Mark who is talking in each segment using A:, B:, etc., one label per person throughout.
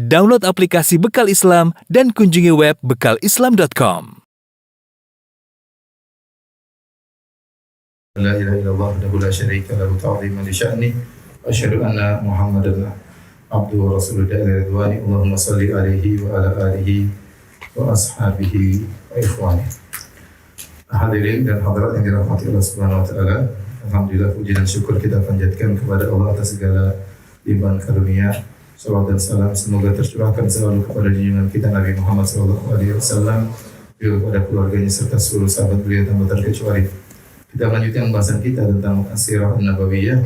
A: Download aplikasi Bekal Islam dan kunjungi web bekalislam.com.
B: La ilaha illallah wahdahu la syarika lahu ta'ziman li sya'ni wa asyhadu anna Muhammadan abduhu wa rasuluhu ila ridwani. Allahumma shalli alaihi wa ala alihi wa ashabihi wa ikhwani. Hadirin dan hadirat yang dirahmati Allah Subhanahu wa taala, alhamdulillah puji dan syukur kita panjatkan kepada Allah atas segala limpahan karunia. Salawat dan salam semoga tercurahkan selalu kepada junjungan kita Nabi Muhammad SAW, kepada keluarganya serta seluruh sahabat beliau tanpa terkecuali. Kita melanjutkan pembahasan kita tentang As-Sirah An-Nabawiyah.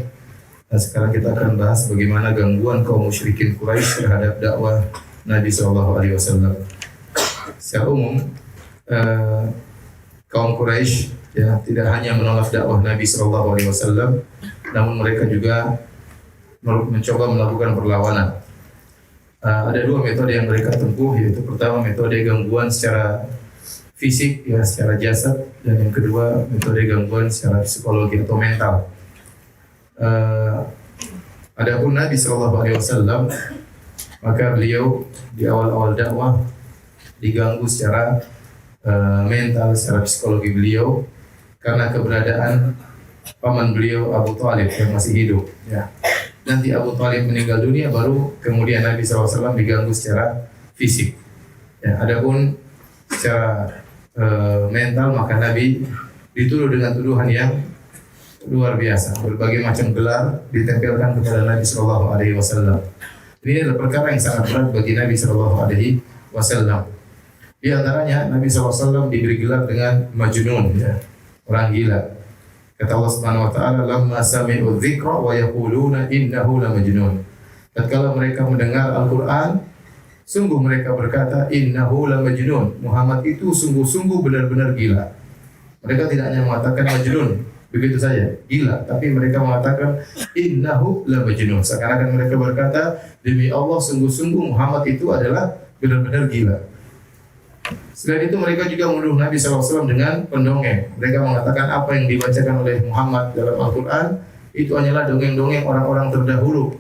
B: Nah, sekarang kita akan bahas bagaimana gangguan kaum musyrikin Quraisy terhadap dakwah Nabi SAW. Secara umum, kaum Quraisy tidak hanya menolak dakwah Nabi SAW, namun mereka juga mencoba melakukan perlawanan. Ada dua metode yang mereka tempuh, yaitu pertama metode gangguan secara fisik, secara jasad, dan yang kedua metode gangguan secara psikologi atau mental. Adapun Nabi SAW, maka beliau di awal-awal dakwah diganggu secara mental, secara psikologi beliau karena keberadaan paman beliau Abu Thalib yang masih hidup. Nanti Abu Thalib meninggal dunia, baru kemudian Nabi SAW diganggu secara fisik. Adapun secara mental, maka Nabi dituduh dengan tuduhan yang luar biasa. Berbagai macam gelar ditempelkan kepada Nabi SAW. Ini adalah perkara yang sangat berat bagi Nabi SAW. Di antaranya Nabi SAW diberi gelar dengan Majnun, orang gila. Kata Allah Subhanahu wa taala, "Lamma sami'u dzikra wa yaquluna innahu lamajnun." Tatkala mereka mendengar Al-Qur'an, sungguh mereka berkata, "Innahu lamajnun." Muhammad itu sungguh-sungguh benar-benar gila. Mereka tidak hanya mengatakan majnun begitu saja, gila, tapi mereka mengatakan innahu lamajnun. Seakan-akan mereka berkata, demi Allah sungguh-sungguh Muhammad itu adalah benar-benar gila. Selain itu mereka juga menuduh Nabi SAW dengan pendongeng. Mereka mengatakan apa yang dibacakan oleh Muhammad dalam Al-Quran itu hanyalah dongeng-dongeng orang-orang terdahulu,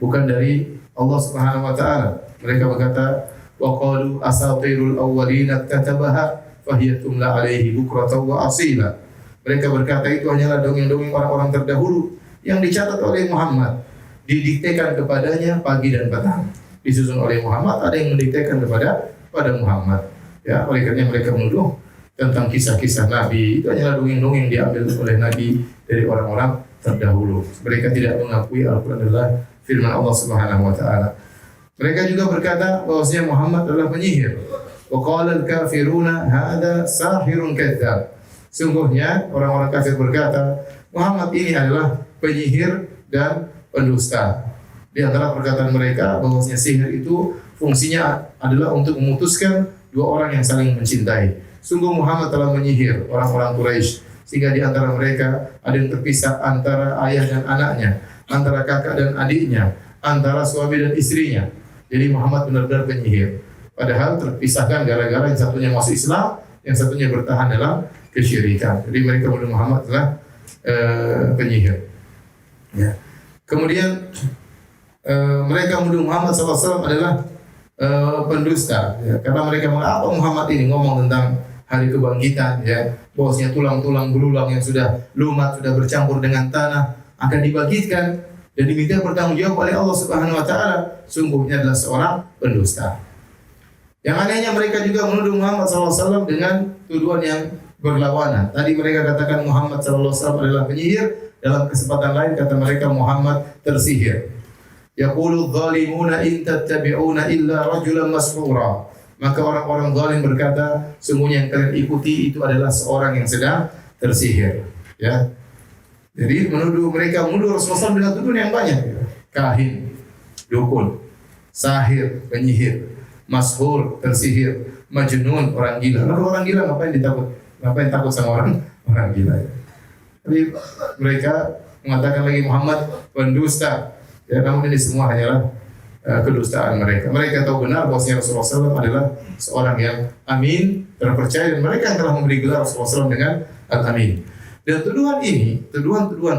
B: bukan dari Allah Subhanahu wa taala. Mereka berkata, wa qalu asatirul awwalina katabaha fahiya tumla alaihi bukratan wa asila. Mereka berkata itu hanyalah dongeng-dongeng orang-orang terdahulu yang dicatat oleh Muhammad, didiktekan kepadanya pagi dan petang. Disusun oleh Muhammad, ada yang mendiktekan kepada Muhammad. Oleh karena mereka menuduh tentang kisah-kisah Nabi itu hanyalah dongeng-dongeng diambil oleh Nabi dari orang-orang terdahulu. Mereka tidak mengakui Al-Quran adalah firman Allah Subhanahu wa taala. Mereka juga berkata bahwasanya Muhammad adalah penyihir. Wa qala al-kafiruna hadza sahirun kadzdzab. Sungguhnya orang-orang kafir berkata, Muhammad ini adalah penyihir dan pendusta. Di antara perkataan mereka bahwasanya sihir itu fungsinya adalah untuk memutuskan dua orang yang saling mencintai. Sungguh Muhammad telah menyihir orang-orang Quraisy sehingga di antara mereka ada yang terpisah antara ayah dan anaknya, antara kakak dan adiknya, antara suami dan istrinya. Jadi Muhammad benar-benar penyihir. Padahal terpisahkan gara-gara yang satunya masuk Islam, yang satunya bertahan dalam kesyirikan. Jadi mereka menuduh Muhammad adalah penyihir. Kemudian mereka menuduh Muhammad SAW adalah pendusta, karena mereka mengapa Muhammad ini ngomong tentang hari kebangkitan, bahwasanya tulang-tulang belulang yang sudah lumat, sudah bercampur dengan tanah akan dibangkitkan dan diminta bertanggungjawab oleh Allah Subhanahu wa taala. Sungguhnya adalah seorang pendusta. Yang anehnya mereka juga menuduh Muhammad SAW dengan tuduhan yang berlawanan. Tadi mereka katakan Muhammad SAW adalah penyihir, dalam kesempatan lain kata mereka Muhammad tersihir. Yaqulu adh-dhalimuna in tattabi'una illa rajulan mas'ura. Maka orang-orang zalim berkata, sungguhnya yang kalian ikuti itu adalah seorang yang sedang tersihir. Jadi mereka menuduh Rasulullah SAW dengan tuduhan yang banyak. Kahin, dukun, sahir, penyihir, mashur, tersihir, majnun, orang gila. Lalu orang gila ngapain takut sama orang gila? Tapi mereka mengatakan lagi Muhammad pendusta. Namun ini semua hanyalah kedustaan mereka. Mereka tahu benar bahwasanya Rasulullah SAW adalah seorang yang amin, terpercaya, dan mereka yang telah memberi gelar Rasulullah SAW dengan Al-Amin. Dan tuduhan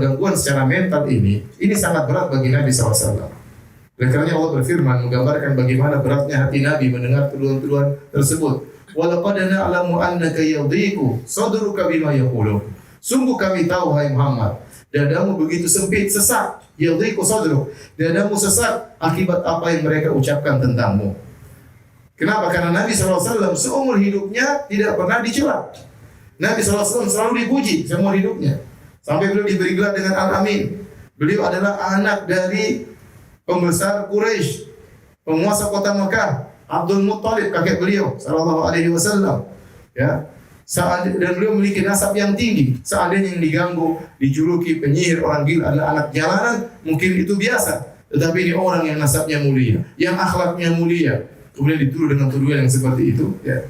B: gangguan secara mental ini sangat berat bagi Nabi SAW. Oleh karenanya Allah berfirman menggambarkan bagaimana beratnya hati Nabi mendengar tuduhan-tuduhan tersebut. Walaqad na'lamu annaka yadhiqu sadruka bima yaqulun. Sungguh kami tahu hai Muhammad, dadamu begitu sempit, sesak. Yadhiqu sadruk. Dadamu sesak akibat apa yang mereka ucapkan tentangmu. Kenapa? Karena Nabi SAW seumur hidupnya tidak pernah dicela. Nabi SAW selalu dipuji seumur hidupnya. Sampai beliau diberi gelar dengan Al-Amin. Beliau adalah anak dari pembesar Quraisy, penguasa kota Mekah, Abdul Muttalib, kakek beliau sallallahu alaihi wasallam. Ya. Dan beliau memiliki nasab yang tinggi. Seandainya yang diganggu, dijuluki penyihir, orang gila adalah anak jalanan, mungkin itu biasa. Tetapi ini orang yang nasabnya mulia, yang akhlaknya mulia, kemudian dituduh dengan tuduhan yang seperti itu, ya.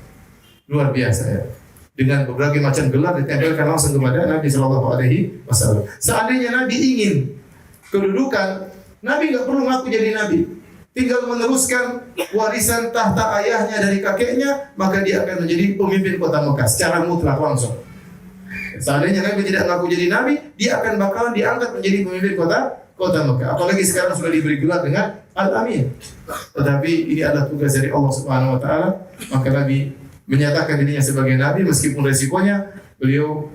B: Luar biasa, ya. Dengan berbagai macam gelar ditempelkan langsung kepada Nabi sallallahu alaihi wasallam. Seandainya Nabi ingin kedudukan, Nabi nggak perlu ngaku jadi Nabi. Tinggal meneruskan warisan tahta ayahnya dari kakeknya, maka dia akan menjadi pemimpin kota Mekah secara mutlak langsung. Seandainya Nabi tidak ngaku jadi Nabi, dia akan bakalan diangkat menjadi pemimpin kota Mekah. Apalagi sekarang sudah diberi gelar dengan Al-Amin. Tetapi ini adalah tugas dari Allah Subhanahu Wa Taala. Maka Nabi menyatakan dirinya sebagai Nabi meskipun resikonya beliau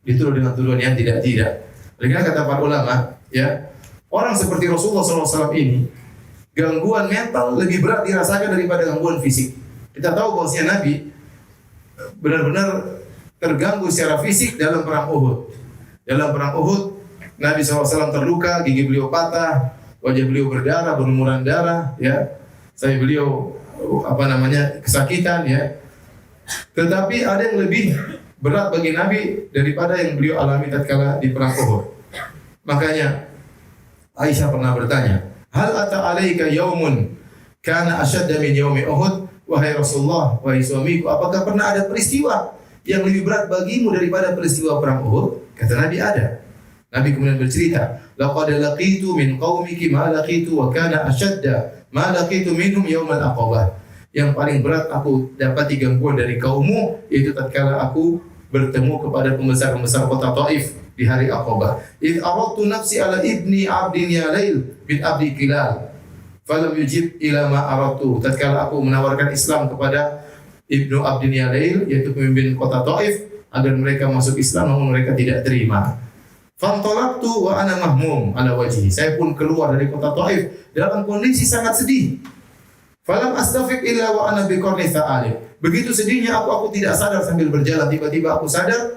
B: dituduh dengan tuduhan yang tidak-tidak. Oleh karena kata para ulama, ya, orang seperti Rasulullah SAW ini, gangguan mental lebih berat dirasakan daripada gangguan fisik. Kita tahu bahwasanya Nabi benar-benar terganggu secara fisik dalam perang Uhud. Dalam perang Uhud, Nabi SAW terluka, gigi beliau patah, wajah beliau berdarah, berlumuran darah, ya. Saya beliau kesakitan, ya. Tetapi ada yang lebih berat bagi Nabi daripada yang beliau alami tatkala di perang Uhud. Makanya Aisyah pernah bertanya, "Hal ata alaika yaumun kana ashadda min yaumi Uhud?" Wahai Rasulullah, wahai suamiku, apakah pernah ada peristiwa yang lebih berat bagimu daripada peristiwa perang Uhud? Kata Nabi, ada. Nabi kemudian bercerita, "Laqad laqitu min qaumiki ma laqitu wa kana ashadda ma laqitu minhum yaumal aqabah." Yang paling berat aku dapati gangguan dari kaummu yaitu tatkala aku bertemu kepada pembesar-pembesar kota Taif di hari Aqabah. Id aradtu nafsi ala ibni abdin Yalail bin Abdi Kilal falam yujib ila ma aradtu. Tatkala aku menawarkan Islam kepada Ibnu Abdin Yalail, yaitu pemimpin kota Taif, agar mereka masuk Islam, namun mereka tidak terima. Fantalaqtu wa ana mahmum ala wajhi. Saya pun keluar dari kota Taif dalam kondisi sangat sedih. Falam astafiq illa wa ana biqarni tha'alib. Begitu sedihnya aku tidak sadar sambil berjalan, tiba-tiba aku sadar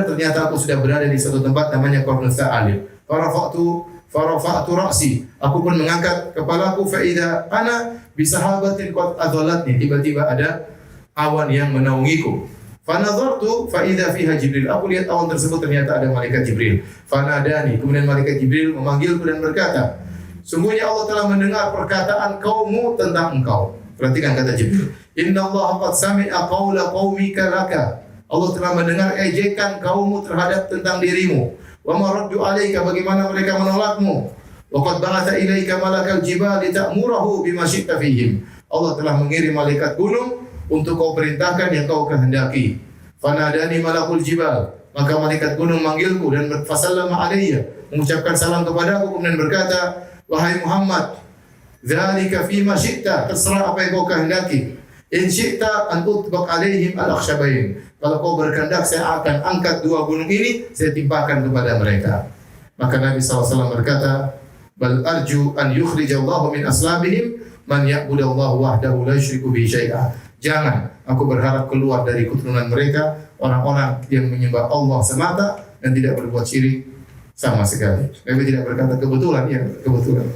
B: ternyata aku sudah berada di suatu tempat namanya Qarnu Tha'alib. Farafa'tu ra'si. Aku pun mengangkat kepalaku fa idza ana bi sahabatin qad adhallatni. Tiba-tiba ada awan yang menaungiku. Fa nadhartu fa idza fiha Jibril. Aku lihat awan tersebut ternyata ada malaikat Jibril. Fa nadani. Kemudian malaikat Jibril memanggilku dan berkata, "Sungguhnya Allah telah mendengar perkataan kaummu tentang engkau." Perhatikan kata Jibril. "Inna Allah qad sami'a qawla qaumika laka." Allah telah mendengar ejekan kaummu terhadap tentang dirimu. Wa ma raddu 'alaika, bagaimana mereka menolakmu. Wa qad ba'atha ilaika malakal jibali ta'murahu bima syi'ta fihim. Allah telah mengirim malaikat gunung untuk kau perintahkan yang kau kehendaki. Fanadani malakul jibal. Maka malaikat gunung manggilku dan fasallama alayya, mengucapkan salam kepadaku, kemudian berkata, "Wahai Muhammad, dzalika fima syi'ta, terserah apa yang kau kehendaki. In syi'ta an utbaq alaihim al-akhshabain." Kalau kau berkehendak, saya akan angkat dua gunung ini, saya timpakan kepada mereka. Maka Nabi SAW berkata, "Bal arju an yukhrijallahu min aslabihim man ya'budallahu wahdahu la yusyriku bihi syai'a." Jangan, aku berharap keluar dari keturunan mereka orang-orang yang menyembah Allah semata dan tidak berbuat syirik sama sekali. Nabi tidak berkata kebetulan, ya kebetulan.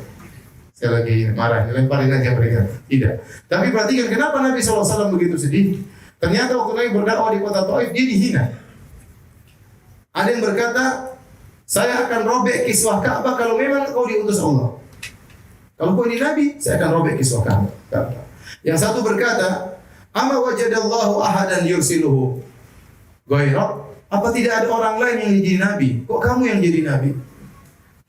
B: Saya lagi marah, lemparin aja mereka. Tidak. Tapi perhatikan kenapa Nabi SAW begitu sedih. Ternyata waktu Nabi berdakwah di kota Taif, dia dihina. Ada yang berkata, "Saya akan robek kiswah Ka'bah kalau memang kau diutus Allah. Kalau kau ini Nabi, saya akan robek kiswah Ka'bah." Yang satu berkata, "Ama wajadallahu ahadan yursiluhu ghairak?" Apa tidak ada orang lain yang jadi Nabi? Kok kamu yang jadi Nabi?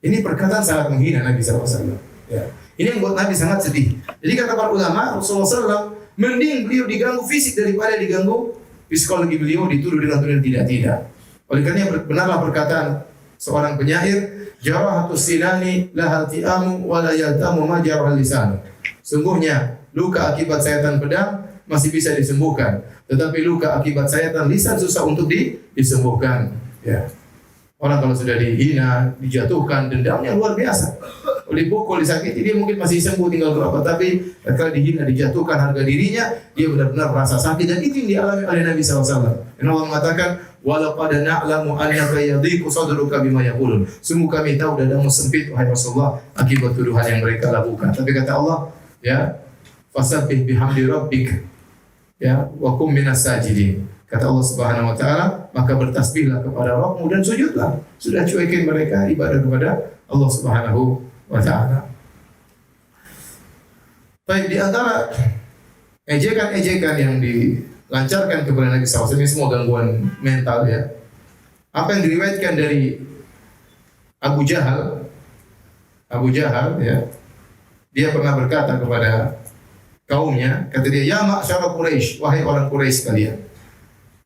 B: Ini perkataan sangat menghina Nabi SAW. Ya. Ini yang buat Nabi sangat sedih. Jadi kata para ulama, Rasulullah SAW mending beliau diganggu fisik daripada diganggu psikologi beliau, dituduh dengan tuduhan tidak-tidak. Oleh karena benarlah perkataan seorang penyair, jarahatus sinani lahal ti'amu wa la yaltamu ma jarahal lisan. Sungguhnya luka akibat sayatan pedang masih bisa disembuhkan, tetapi luka akibat sayatan lisan susah untuk disembuhkan. Ya. Orang kalau sudah dihina, dijatuhkan, dendamnya luar biasa. Dipukul, disakiti, dia mungkin masih sembuh tinggal berapa, tapi kalau dihina, dijatuhkan harga dirinya, dia benar-benar merasa sakit, dan itu yang dialami oleh Nabi SAW. Dan Allah mengatakan, walau pada na'lamu annaka yadhiqu sadruka bima yaqulun. Sungguh kami tahu dadamu sempit wahai Rasulullah akibat tuduhan yang mereka lakukan. Tapi kata Allah, ya, fasabbih bihamdi rabbik, ya, wa kum minas sajidin. Kata Allah Subhanahu wa taala, maka bertasbihlah kepada Rabbmu dan sujudlah. Sudah cuekin mereka ibadah kepada Allah Subhanahu wa taala. Baik, di antara ejekan-ejekan yang dilancarkan kepada Nabi SAW, ini semua gangguan mental ya. Apa yang diriwayatkan dari Abu Jahal ya, dia pernah berkata kepada kaumnya, kata dia, ya ma'syara Quraisy, wahai orang Quraisy sekalian.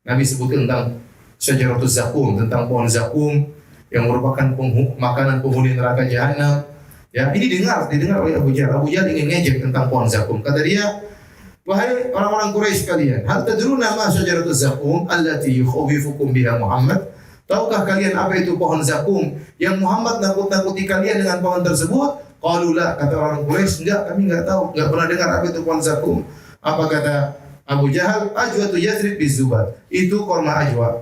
B: Nabi sebutkan tentang syajaratuz zakum, tentang pohon zakum yang merupakan makanan penghuni neraka jahanam. Ya, ini didengar oleh Abu Jahal. Abu Jahal ingin ngejek tentang pohon zakum. Kata dia, wahai orang-orang Quraisy sekalian, hal tadruna ma syajaratuz zakum allati yukhawifukum biha Muhammad? Tahukah kalian apa itu pohon zakum yang Muhammad nakut-nakuti kalian dengan pohon tersebut? Qalu la, kata orang Quraisy, enggak, kami enggak tahu, enggak pernah dengar apa itu pohon zakum. Apa kata Abu Jahal? Ajwatu Yathrib bizubat. Itu korma ajwa.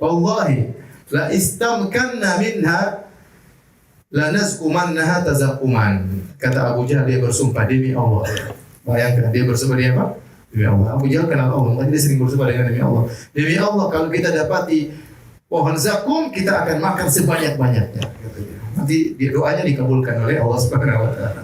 B: Wallahi la istamkanna minha la nazkumannaha tazakuman. Kata Abu Jahal, dia bersumpah demi Allah. Bayangkan dia bersumpah demi apa? Demi Allah. Abu Jahal kenal Allah, makanya dia sering bersumpah dengan demi Allah. Demi Allah, kalau kita dapati pohon zakum, kita akan makan sebanyak-banyaknya. Nanti doanya dikabulkan oleh Allah Subhanahu wa taala.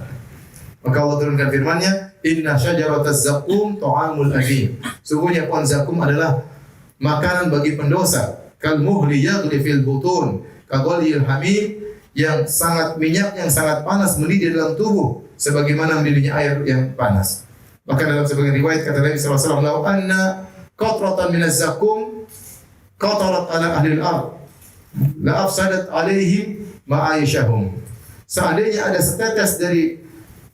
B: Maka Allah turunkan firman-Nya, inna syajarataz zakum ta'amul adim. Sungguhnya pohon zakum adalah makanan bagi pendosa. Kal muhli yaghli fil butun, kaghalil hamim, yang sangat minyak yang sangat panas mendidih dalam tubuh sebagaimana mendidihnya air yang panas. Maka dalam sebagian riwayat kata Nabi sallallahu alaihi wasallam, "Lau anna qatratan minaz zakum qatarat ala ahli al-ard la afsadat alaihim ma'aishahum." Seandainya ada setetes dari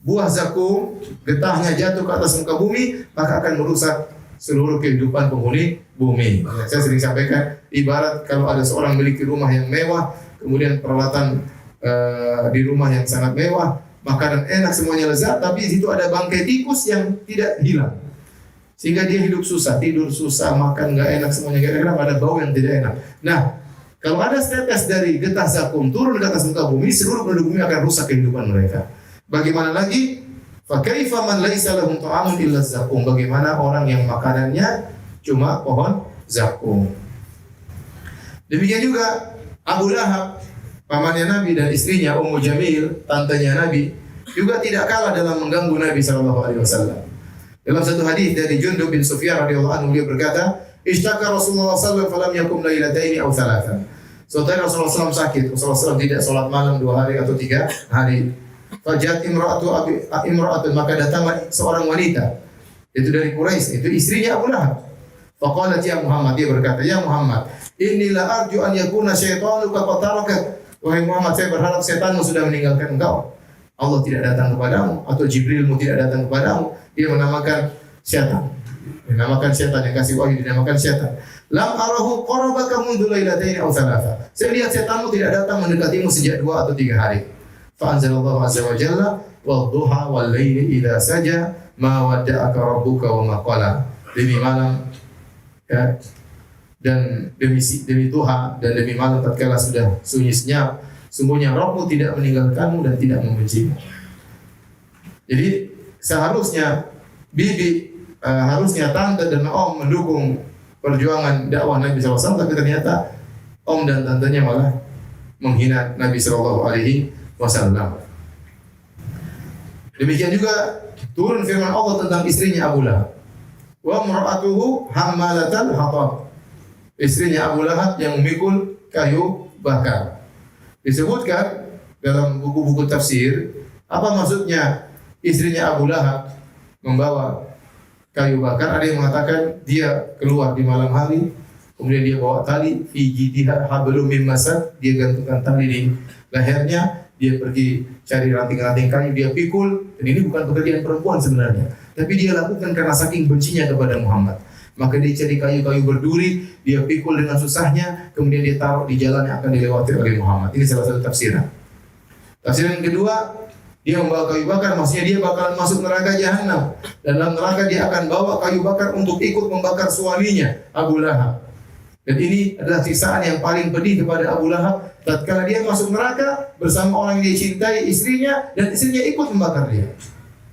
B: buah zakum, getahnya jatuh ke atas muka bumi, maka akan merusak seluruh kehidupan penghuni bumi. Saya sering sampaikan, ibarat kalau ada seorang memiliki rumah yang mewah, kemudian peralatan di rumah yang sangat mewah, makanan enak, semuanya lezat, tapi di situ ada bangkai tikus yang tidak hilang. Sehingga dia hidup susah, tidur susah, makan nggak enak, semuanya nggak enak, ada bau yang tidak enak. Nah, kalau ada setetes dari getah zakum turun ke atas muka bumi, seluruh penduduk bumi akan rusak kehidupan mereka. Bagaimana lagi? Fa kaifa man laisa lahum ta'amun illa zakum? Bagaimana orang yang makanannya cuma pohon zakum? Demikian juga Abu Lahab, pamannya Nabi, dan istrinya Ummu Jamil, tantenya Nabi, juga tidak kalah dalam mengganggu Nabi sallallahu alaihi wasallam. Dalam satu hadis dari Jundub bin Sufyan radhiyallahu anhu, beliau berkata, "Ishtaka Rasulullah sallallahu alaihi wasallam falam yakum lailataini aw thalathan." Suatu hari Rasulullah SAW sakit. Rasulullah SAW tidak sholat malam 2 hari atau 3 hari. Fajat imra'atun, maka datanglah seorang wanita, itu dari Quraisy, itu istrinya Abu Lahab. Faqalat ya Muhammad, dia berkata, ya Muhammad, inilah arju an yakuna syaitanuka qad tarakat. Wahai Muhammad, saya berharap setanmu sudah meninggalkan engkau. Allah tidak datang kepadamu, atau Jibrilmu tidak datang kepadamu. Dia menamakan syaitan. Dinamakan syaitan, yang kasih wahyu dinamakan syaitan. Lam arahu qarabaka mundu lailataini aw thalatha. Saya lihat setanmu tidak datang mendekatimu sejak 2 atau 3 hari. Fa anzalallahu azza wa jalla wadduha wal laili idza saja ma wadda'aka rabbuka wa ma qala. Demi malam ya, dan demi duha dan demi malam tatkala sudah sunyi senyap, sungguhnya Rabbmu tidak meninggalkanmu dan tidak membencimu. Jadi seharusnya bibi, harusnya tante dan om mendukung perjuangan dakwah Nabi SAW, tapi ternyata om dan tantenya malah menghina Nabi SAW. Demikian juga turun firman Allah tentang istrinya Abu Lahab. Wa mar'atuhu hammalatal hatab. Istrinya Abu Lahab yang memikul kayu bakar. Disebutkan dalam buku-buku tafsir, apa maksudnya istrinya Abu Lahab membawa kayu bakar? Ada yang mengatakan dia keluar di malam hari Kemudian dia bawa tali, fi jidiha hablum min masad, dia gantungkan tali di lehernya, dia pergi cari ranting-ranting kayu, dia pikul. Dan ini bukan pekerjaan perempuan sebenarnya, tapi dia lakukan karena saking bencinya kepada Muhammad. Maka dia cari kayu-kayu berduri, dia pikul dengan susahnya, kemudian dia taruh di jalan yang akan dilewati oleh Muhammad. Ini salah satu tafsiran. Tafsiran yang kedua, dia membawa kayu bakar, maksudnya dia bakalan masuk neraka jahanam. Dan dalam neraka dia akan bawa kayu bakar untuk ikut membakar suaminya, Abu Lahab. Dan ini adalah siksaan yang paling pedih kepada Abu Lahab. Tatkala dia masuk neraka bersama orang yang dia cintai, istrinya, dan istrinya ikut membakar dia.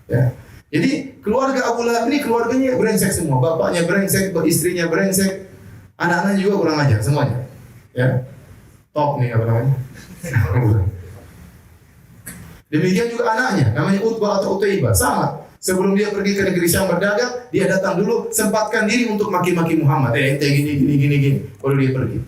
B: Ya. Jadi keluarga Abu Lahab ini keluarganya brengsek semua. Bapaknya brengsek, istrinya brengsek, anak-anaknya juga kurang ajar semuanya. Ya, top nih apa namanya. Demikian juga anaknya, namanya Utbah atau Utaibah, sama. Sebelum dia pergi ke negeri Syam berdagang, dia datang dulu, sempatkan diri untuk maki-maki Muhammad. Ente gini. Baru dia pergi.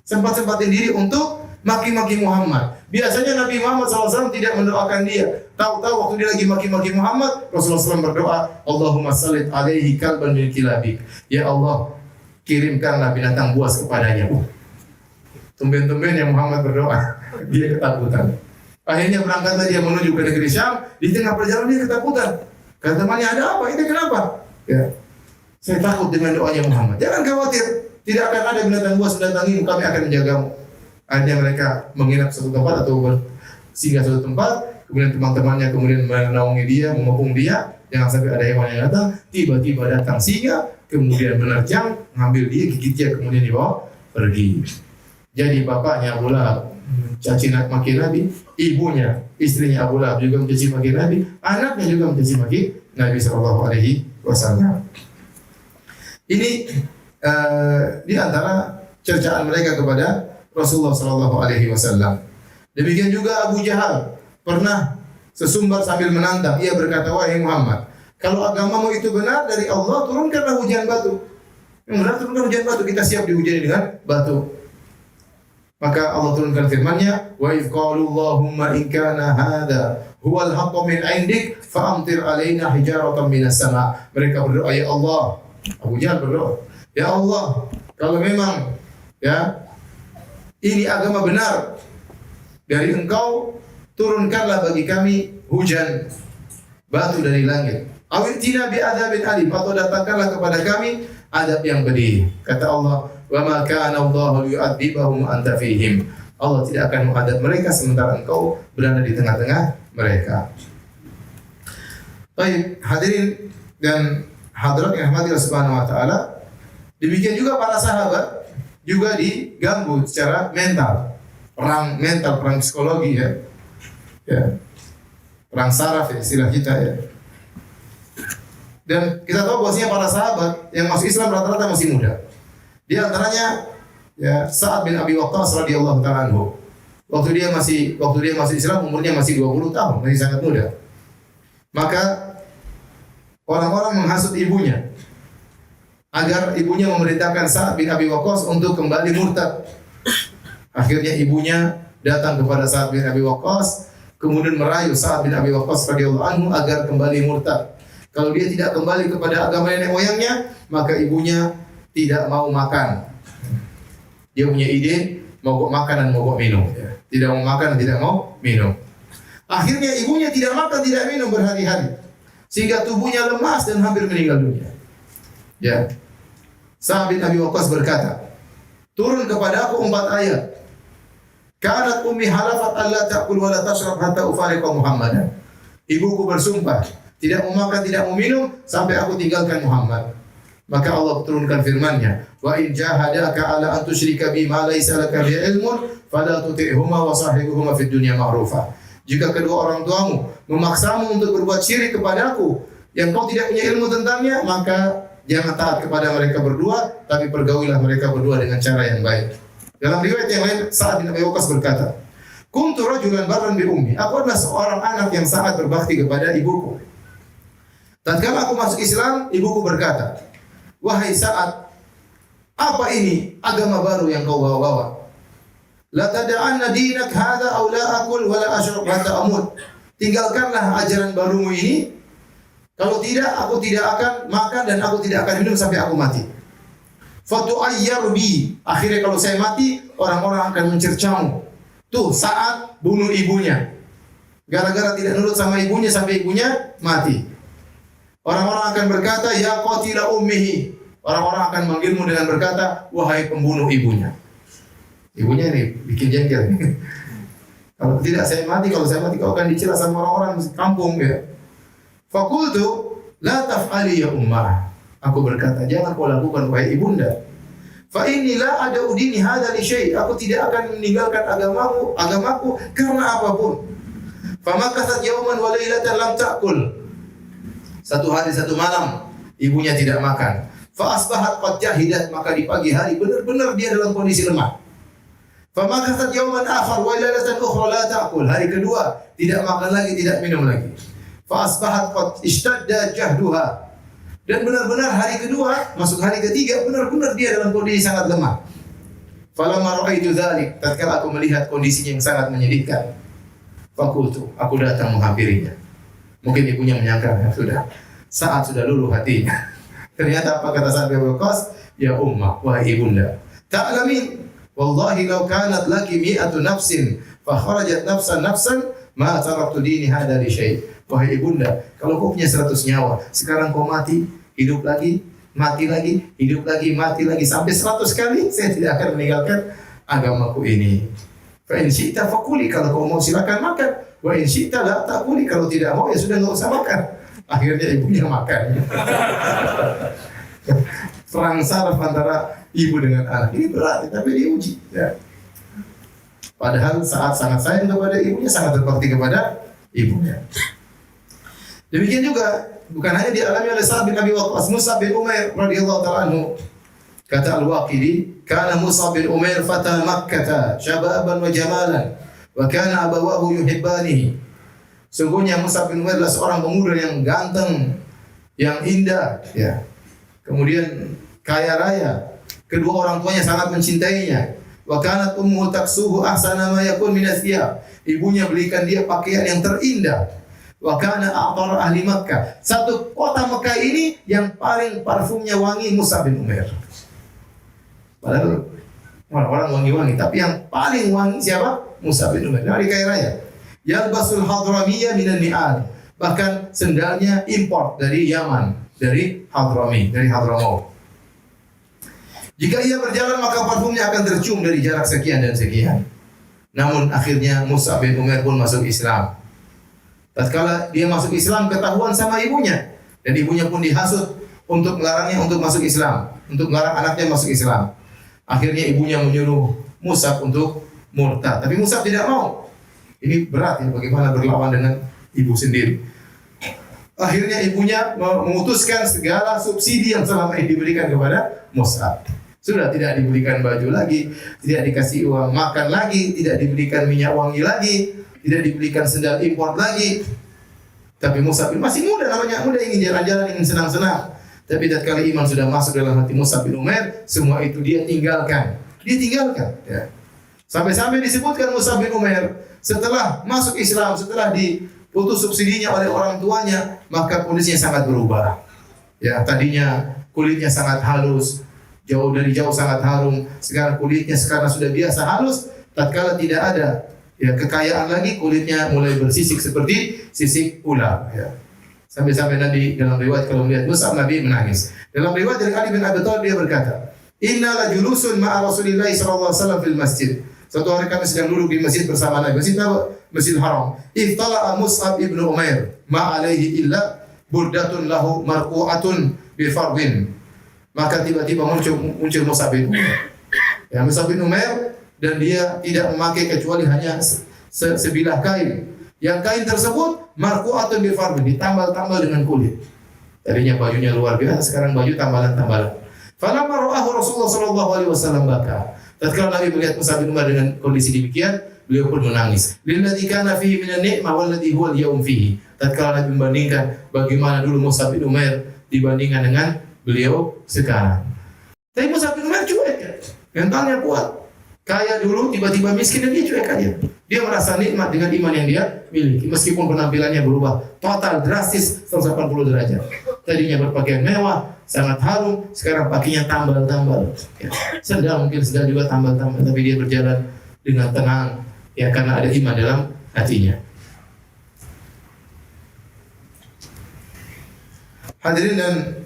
B: Sempatin diri untuk maki-maki Muhammad. Biasanya Nabi Muhammad SAW tidak mendoakan dia. Tahu-tahu waktu dia lagi maki-maki Muhammad, Rasulullah SAW berdoa, Allahumma sallit alaihi kalban min kilabik. Ya Allah, kirimkanlah binatang buas kepadanya. Tumben-tumben yang Muhammad berdoa, dia ketakutan. Akhirnya berangkatlah dia menuju ke negeri Syam. Di tengah perjalanan dia ketakutan. Kata temannya, ada apa? Ini kenapa? Ya, saya takut dengan doanya Muhammad. Jangan khawatir, tidak akan ada binatang buas mendatangimu, kami akan menjagamu. Akhirnya mereka menginap satu tempat atau singgah satu tempat. Kemudian teman-temannya kemudian menaungi dia, mengepung dia. Jangan sampai ada hewan yang datang. Tiba-tiba datang singa, kemudian menerjang, ngambil dia, gigit dia, kemudian dibawa pergi. Jadi bapaknya Abu Lahab caci maki Nabi, ibunya, istrinya Abu Lahab juga mencaci maki Nabi, anaknya juga mencaci maki Nabi SAW. Ini di antara cercaan mereka kepada Rasulullah SAW. Demikian juga Abu Jahal pernah sesumbar sambil menantang. Ia berkata, wahai Muhammad, kalau agamamu itu benar dari Allah, turunkanlah hujan batu. Yang benar turunkan hujan batu, kita siap dihujani dengan batu. Maka Allah turunkan firman-Nya, wa idz qalu Allahumma in kana hadza huwal haqqu min 'indik fa'amtir 'alaina hijaratan minas sama'. Mereka berdoa, ya Allah. Abu Jahal berdoa, ya Allah, kalau memang ya ini agama benar dari Engkau, turunkanlah bagi kami hujan batu dari langit. Awitina bi adzabin alim, atau datangkanlah kepada kami adab yang pedih. Kata Allah, wa ma kana Allahu yu'adzibahum anta fihim. Allah tidak akan mengadab mereka sementara engkau berada di tengah-tengah mereka. Baik, hadirin dan hadirat yang dirahmati Allah Subhanahu wa taala. Demikian juga para sahabat juga diganggu secara mental. Perang mental, perang psikologi ya. Ya. Perang saraf ya, istilah kita ya. Dan kita tahu bahwasanya para sahabat yang masuk Islam rata-rata masih muda. Di antaranya ya Sa'ad bin Abi Waqqas radhiyallahu ta'ala anhu. Waktu dia masih Islam umurnya masih 20 tahun, masih sangat muda. Maka orang-orang menghasut ibunya agar ibunya memerintahkan Sa'ad bin Abi Waqqas untuk kembali murtad. Akhirnya ibunya datang kepada Sa'ad bin Abi Waqqas, kemudian merayu Sa'ad bin Abi Waqqas radhiyallahu anhu agar kembali murtad. Kalau dia tidak kembali kepada agama nenek moyangnya, maka ibunya tidak mau makan. Dia punya ide mogok makan dan mogok minum. Tidak mau makan dan tidak mau minum. Akhirnya ibunya tidak makan, tidak minum berhari-hari, sehingga tubuhnya lemas dan hampir meninggal dunia. Ya. Sa'ad bin Abi Waqqas berkata, turun kepada aku 4 ayat. Kanat ummi halafat alla ta'kul wa la tashrab hatta ufariqa Muhammadan. Ibuku bersumpah tidak mau makan, tidak mau minum sampai aku tinggalkan Muhammad. Maka Allah turunkan firman-Nya, wa in jahadaka ala an tusyrika bi ma laysa laka bi ilmun fala tuti'huma wa sahibuhuma fid dunya ma'rufa. Jika kedua orang tuamu memaksamu untuk berbuat syirik kepadaku yang kau tidak punya ilmu tentangnya, maka jangan taat kepada mereka berdua, tapi pergaulilah mereka berdua dengan cara yang baik. Dalam riwayat yang lain, Sa'ad bin Abi Waqqas berkata, kuntu rajulan barran bi ummi. Aku adalah seorang anak yang sangat berbakti kepada ibuku. Tatkala aku masuk Islam, ibuku berkata, wahai Sa'ad, apa ini agama baru yang kau bawa-bawa? La tada'anna dinak hadha aw la akul wa la ashrab hatta amut. Tinggalkanlah ajaran barumu ini. Kalau tidak, aku tidak akan makan dan aku tidak akan minum sampai aku mati. Fatu'ayyaru bi. Akhirnya kalau saya mati, orang-orang akan mencercamu. Tuh saat bunuh ibunya. Gara-gara tidak nurut sama ibunya sampai ibunya mati. Orang-orang akan berkata, ya qatila ummihi. Orang-orang akan manggilmu dengan berkata, wahai pembunuh ibunya. Ibunya ini bikin jengkel. Kalau tidak saya mati, kalau saya mati kau akan dicela sama orang-orang kampung ya. Fakultu la taf'ali ya ummah. Aku berkata, jangan kau lakukan wahai ibunda. Fa inilah ada udini hada li syai'. Aku tidak akan meninggalkan agamaku karena apapun. Fa makasat yauman wa lailatan lam ta'kul. Satu hari satu malam ibunya tidak makan. Fa asbahat qad jahidat, maka di pagi hari benar-benar dia dalam kondisi lemah. Fa makasat yauman akhar wa lailatan ukhra la ta'kul. Hari kedua tidak makan lagi, tidak minum lagi. Fa asbahat qad ishtadda jahduha. Dan benar-benar hari kedua, masuk hari ketiga, benar-benar dia dalam kondisi sangat lemah. Falamma ra'aitu dzalik, tatkala aku melihat kondisinya yang sangat menyedihkan, fakultu, aku datang menghampirinya. Mungkin ibunya menyangka, ya sudah, saat sudah luluh hatinya. Ternyata apa kata Sa'd bin Waqqas? Ya ummah, wahai ibunda, ta'lamin, wallahi law kanat laki mi'atu nafsin, fa kharajat nafsan, ma taraktu dini hada li syai'. Wahai ibunda, kalau kau punya 100 nyawa, sekarang kau mati, hidup lagi, mati lagi, hidup lagi, mati lagi, sampai 100 kali, saya tidak akan meninggalkan agamaku ini. Fa in syi'ta fakuli, kalau kau mau silakan makan. Wa in syi'ta la takuli, kalau tidak mau ya sudah enggak usah makan. Akhirnya ibunya makan. Perang saraf antara ibu dengan anak. Ini berat, tapi diuji. Ya. Padahal saat sangat sayang kepada ibunya, sangat berbakti kepada ibunya. Demikian juga bukan hanya dialami oleh Sa'd bin Abi Waqqas, Mus'ab bin Umair radhiyallahu ta'ala anhu. Kata Al-Waqidi, "Kana Mus'ab bin Umair fata Makkah, syababan wa jamalan, wa kana abawahu yuhibbanihi." Sungguhnya Mus'ab bin Umair adalah seorang pemuda yang ganteng, yang indah, ya. Kemudian kaya raya. Kedua orang tuanya sangat mencintainya. Wa kanat ummuhu taksuhu ahsana ma yakun min athiyab. Ibunya belikan dia pakaian yang terindah. Wa kana a'tar ahli Makkah. Satu kota Mekah ini yang paling parfumnya wangi Mus'ab bin Umair. Padahal orang-orang wangi-wangi, tapi yang paling wangi siapa? Mus'ab bin Umair. Dari kaya raya. Yalbasul hadramiyya minan ni'al. Bahkan sendalnya import dari Yaman, dari Hadrami, dari Hadramaut. Jika ia berjalan maka parfumnya akan tercium dari jarak sekian dan sekian. Namun akhirnya Mus'ab bin Umair pun masuk Islam. Tatkala dia masuk Islam ketahuan sama ibunya, dan ibunya pun dihasut untuk melarangnya untuk masuk Islam, untuk melarang anaknya masuk Islam. Akhirnya ibunya menyuruh Mus'ab untuk murtad, tapi Mus'ab tidak mau. Ini berat ya, bagaimana berlawan dengan ibu sendiri. Akhirnya ibunya memutuskan segala subsidi yang selama ini diberikan kepada Mus'ab. Sudah tidak diberikan baju lagi, tidak dikasih uang makan lagi, tidak diberikan minyak wangi lagi, tidak diberikan sendal import lagi. Tapi Mus'ab masih muda, namanya muda, ingin jalan-jalan, ingin senang-senang. Tapi tatkala iman sudah masuk dalam hati Mus'ab bin Umair, semua itu dia tinggalkan. Dia tinggalkan. Ya. Sampai-sampai disebutkan Mus'ab bin Umair setelah masuk Islam, setelah diputus subsidinya oleh orang tuanya, maka kondisinya sangat berubah. Ya, tadinya kulitnya sangat halus, dari jauh sangat harum. Sekarang kulitnya sekarang sudah biasa halus. Tatkala tidak ada kekayaan lagi, kulitnya mulai bersisik seperti sisik ular. Ya. Sampai-sampai Nabi dalam riwayat kalau melihat Mus'ab, Nabi menangis. Dalam riwayat dari Ali bin Abi Thalib dia berkata, "Inna la julusun ma'a Rasulillah sallallahu alaihi wasallam fil masjid." Suatu hari kami sedang duduk di masjid bersama Nabi. Masjid Haram. Ittala'a Mus'ab ibn Umair ma alaihi illa burdatun lahu marqu'atun bi fardin. Maka tiba-tiba muncul Mus'ab bin Umair. Ya, Mus'ab bin Umair, dan dia tidak memakai kecuali hanya sebilah kain. Yang kain tersebut marqu'atun bi fardin, ditambal-tambal dengan kulit. Tadinya bajunya luar biasa, sekarang baju tambalan-tambalan. Falamma ra'ahu Rasulullah sallallahu alaihi wasallam baka. Tatkala Nabi melihat Mus'ab bin Umair dengan kondisi demikian, beliau pun menangis. Lilladzi kana fihi minan ni'mah walladzi huwa al-yawm fihi. Tatkala Nabi membandingkan bagaimana dulu Mus'ab bin Umair dibandingkan dengan beliau sekarang. Tapi Mus'ab bin Umair cuek ya. Mentalnya kuat. Kaya dulu tiba-tiba miskin dan dia cuek aja. Dia merasa nikmat dengan iman yang dia miliki. Meskipun penampilannya berubah total, drastis, 180 derajat. Tadinya berpakaian mewah, sangat harum, sekarang pakainya tambal-tambal. Ya. Sedang mungkin sedang juga tambal-tambal, tapi dia berjalan dengan tenang, ya karena ada iman dalam hatinya. Hadirin dan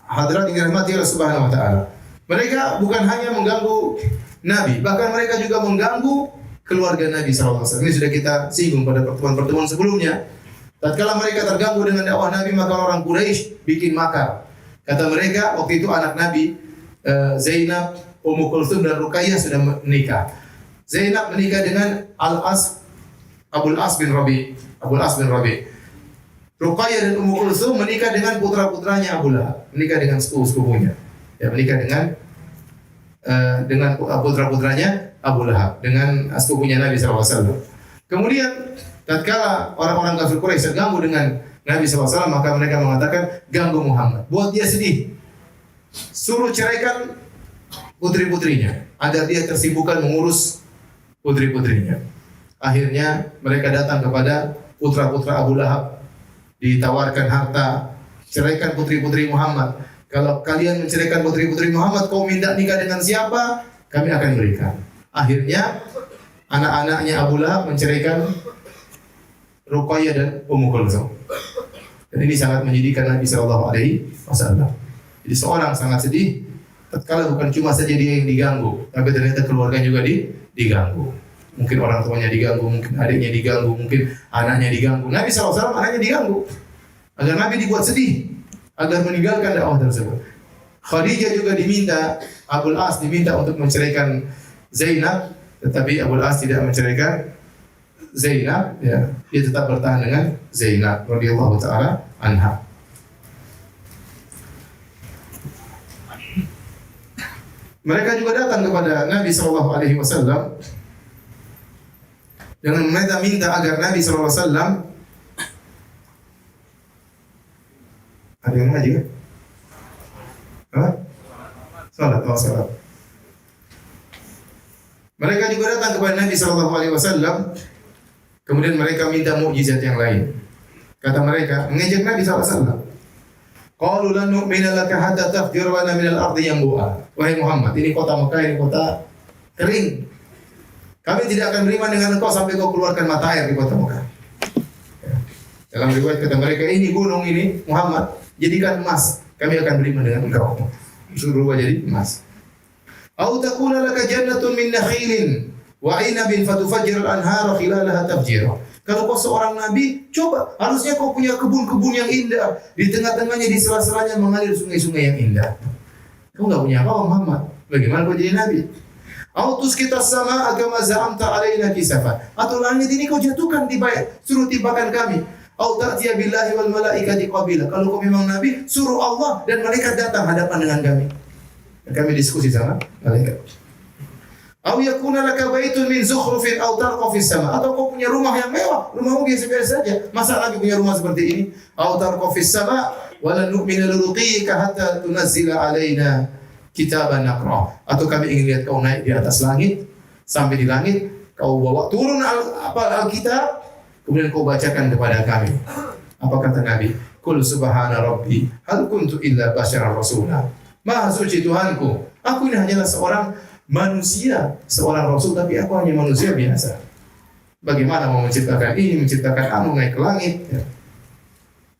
B: hadirat yang dirahmati Allah Subhanahu wa taala. Mereka bukan hanya mengganggu Nabi, bahkan mereka juga mengganggu keluarga Nabi SAW. Ini sudah kita singgung pada pertemuan-pertemuan sebelumnya. Tatkala mereka terganggu dengan dakwah Nabi, maka orang Quraisy bikin makar. Kata mereka, waktu itu anak Nabi Zainab, Ummu Kulthum dan Ruqayyah sudah menikah. Zainab menikah dengan Abul As bin Rabi. Ruqayyah dan Ummu Kulthum menikah dengan putra-putranya Abu Lahab, menikah dengan sepupunya. Ya, menikah dengan putra-putranya Abu Lahab, dengan sepupunya Nabi SAW. Kemudian tatkala orang-orang kafir Quraisy terganggu dengan Nabi SAW, maka mereka mengatakan, ganggu Muhammad, buat dia sedih, suruh ceraikan putri-putrinya agar dia tersibukkan mengurus putri-putrinya. Akhirnya mereka datang kepada putra-putra Abu Lahab, ditawarkan harta, ceraikan putri-putri Muhammad. Kalau kalian menceraikan putri-putri Muhammad, kau minta nikah dengan siapa? Kami akan berikan. Akhirnya anak-anaknya Abu Lahab menceraikan Ruqayyah dan Ummu Kulthum. Dan ini sangat menyedihkan Nabi SAW. Jadi seorang sangat sedih tatkala bukan cuma saja dia yang diganggu, tapi ternyata keluarga juga diganggu. Mungkin orang tuanya diganggu, mungkin adiknya diganggu, mungkin anaknya diganggu. Nabi SAW anaknya diganggu. Agar Nabi dibuat sedih, agar meninggalkan dakwah tersebut. Khadijah juga diminta, Abul As diminta untuk menceraikan Zainab, tetapi Abul As tidak menceraikan Zainab, ya. Dia tetap bertahan dengan Zainab radhiyallahu taala anha. Mereka juga datang kepada Nabi sallallahu alaihi wasallam dengan minta agar Nabi sallallahu alaihi wasallam ada yang ngaji kan? Salat. Mereka juga datang kepada Nabi sallallahu alaihi wasallam, kemudian mereka minta mukjizat yang lain. Kata mereka, mengejek Nabi sallallahu alaihi wasallam. Qalu lan nu'mina laka hatta tafjura lana minal ardi yanbu'a. Wahai Muhammad, ini kota Mekah, ini kota kering. Kami tidak akan beriman dengan engkau sampai kau keluarkan mata air di kota Mekah. Ya. Dalam riwayat kata mereka, ini gunung ini Muhammad, jadikan emas. Kami akan beriman dengan engkau. Suruh rubah jadi emas. Au takuna laka jannatun min nakhilin wa 'inabin fatufajjirul anhara khilalaha tafjira. Kalau kau seorang nabi, coba harusnya kau punya kebun-kebun yang indah, di tengah-tengahnya, di sela-selanya mengalir sungai-sungai yang indah. Kau enggak punya apa Muhammad. Bagaimana kau jadi nabi? Au tuskita sama agama za'amta alaina kisafa. Atau langit ini kau jatuhkan suruh timpakan kami. Au ta'tiya billahi wal malaikati qabila. Kalau kau memang nabi, suruh Allah dan malaikat datang hadapan dengan kami. Dan kami diskusi sama malaikat. Au yakuna laka baitun min zukhrufin aw tarqa fis sama. Atau kau punya rumah yang mewah, rumahmu biasa-biasa saja. Masa Nabi punya rumah seperti ini? Au tarqa fis sama wa lan nu'mina liruqiyika hatta tunazzila alaina kitaban naqra. Atau kami ingin lihat kau naik di atas langit, sampai di langit kau bawa turun Alkitab, kemudian kau bacakan kepada kami. Apa kata Nabi? Qul subhana rabbi hal kuntu illa basyaran rasula. Maha suci Tuhanku, aku ini hanyalah seorang manusia, seorang rasul, tapi aku hanya manusia biasa. Bagaimana mau menciptakan ini, menciptakan anu naik ke langit? Ya.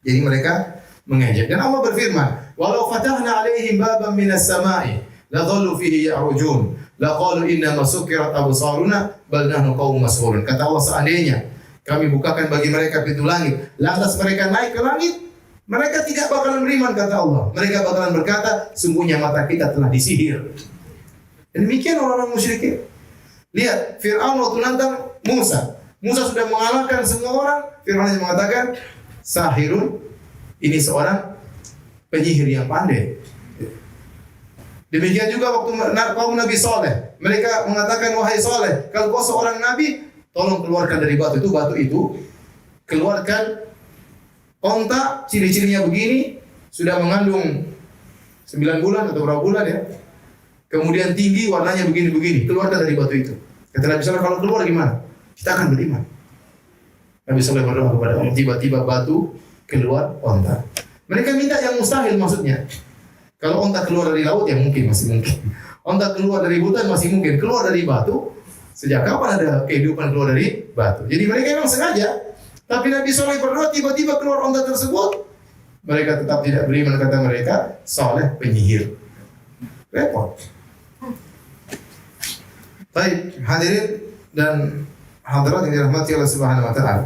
B: Jadi mereka mengejek. Dan Allah berfirman, walau fatahna alaihim baban minas sama'i la dhallu fihi ya'rujun la qalu inna masukirat absaruna bal nahnu qaumun mas'urun. Kata Allah, seandainya kami bukakan bagi mereka pintu langit, lantas mereka naik ke langit, mereka tidak bakalan beriman, kata Allah. Mereka bakalan berkata, sungguhnya mata kita telah disihir. Dan demikian orang-orang musyrikin. Lihat, Fir'aun waktu nantang Musa. Musa sudah mengalahkan semua orang. Fir'aun hanya mengatakan, sahirun, ini seorang penyihir yang pandai. Demikian juga waktu kaum Nabi Saleh. Mereka mengatakan, wahai Saleh, kalau kau seorang Nabi, tolong keluarkan dari batu itu, keluarkan onta, ciri-cirinya begini, sudah mengandung 9 bulan atau berapa bulan ya. Kemudian tinggi, warnanya begini-begini, keluarkan dari batu itu. Kata Nabi SAW, kalau keluar gimana? kita akan beriman. Nabi Saleh berdoa kepada Allah, tiba-tiba batu keluar onta. Mereka minta yang mustahil maksudnya. Kalau onta keluar dari laut ya mungkin, masih mungkin. Onta keluar dari hutan masih mungkin. Keluar dari batu, sejak kapan ada kehidupan keluar dari batu? Jadi mereka memang sengaja. Tapi Nabi Saleh berdoa, tiba-tiba keluar onta tersebut. Mereka tetap tidak beriman, kata mereka, Saleh penyihir. Repot. Baik, hadirin dan hadirat yang dirahmati Allah Subhanahu wa taala.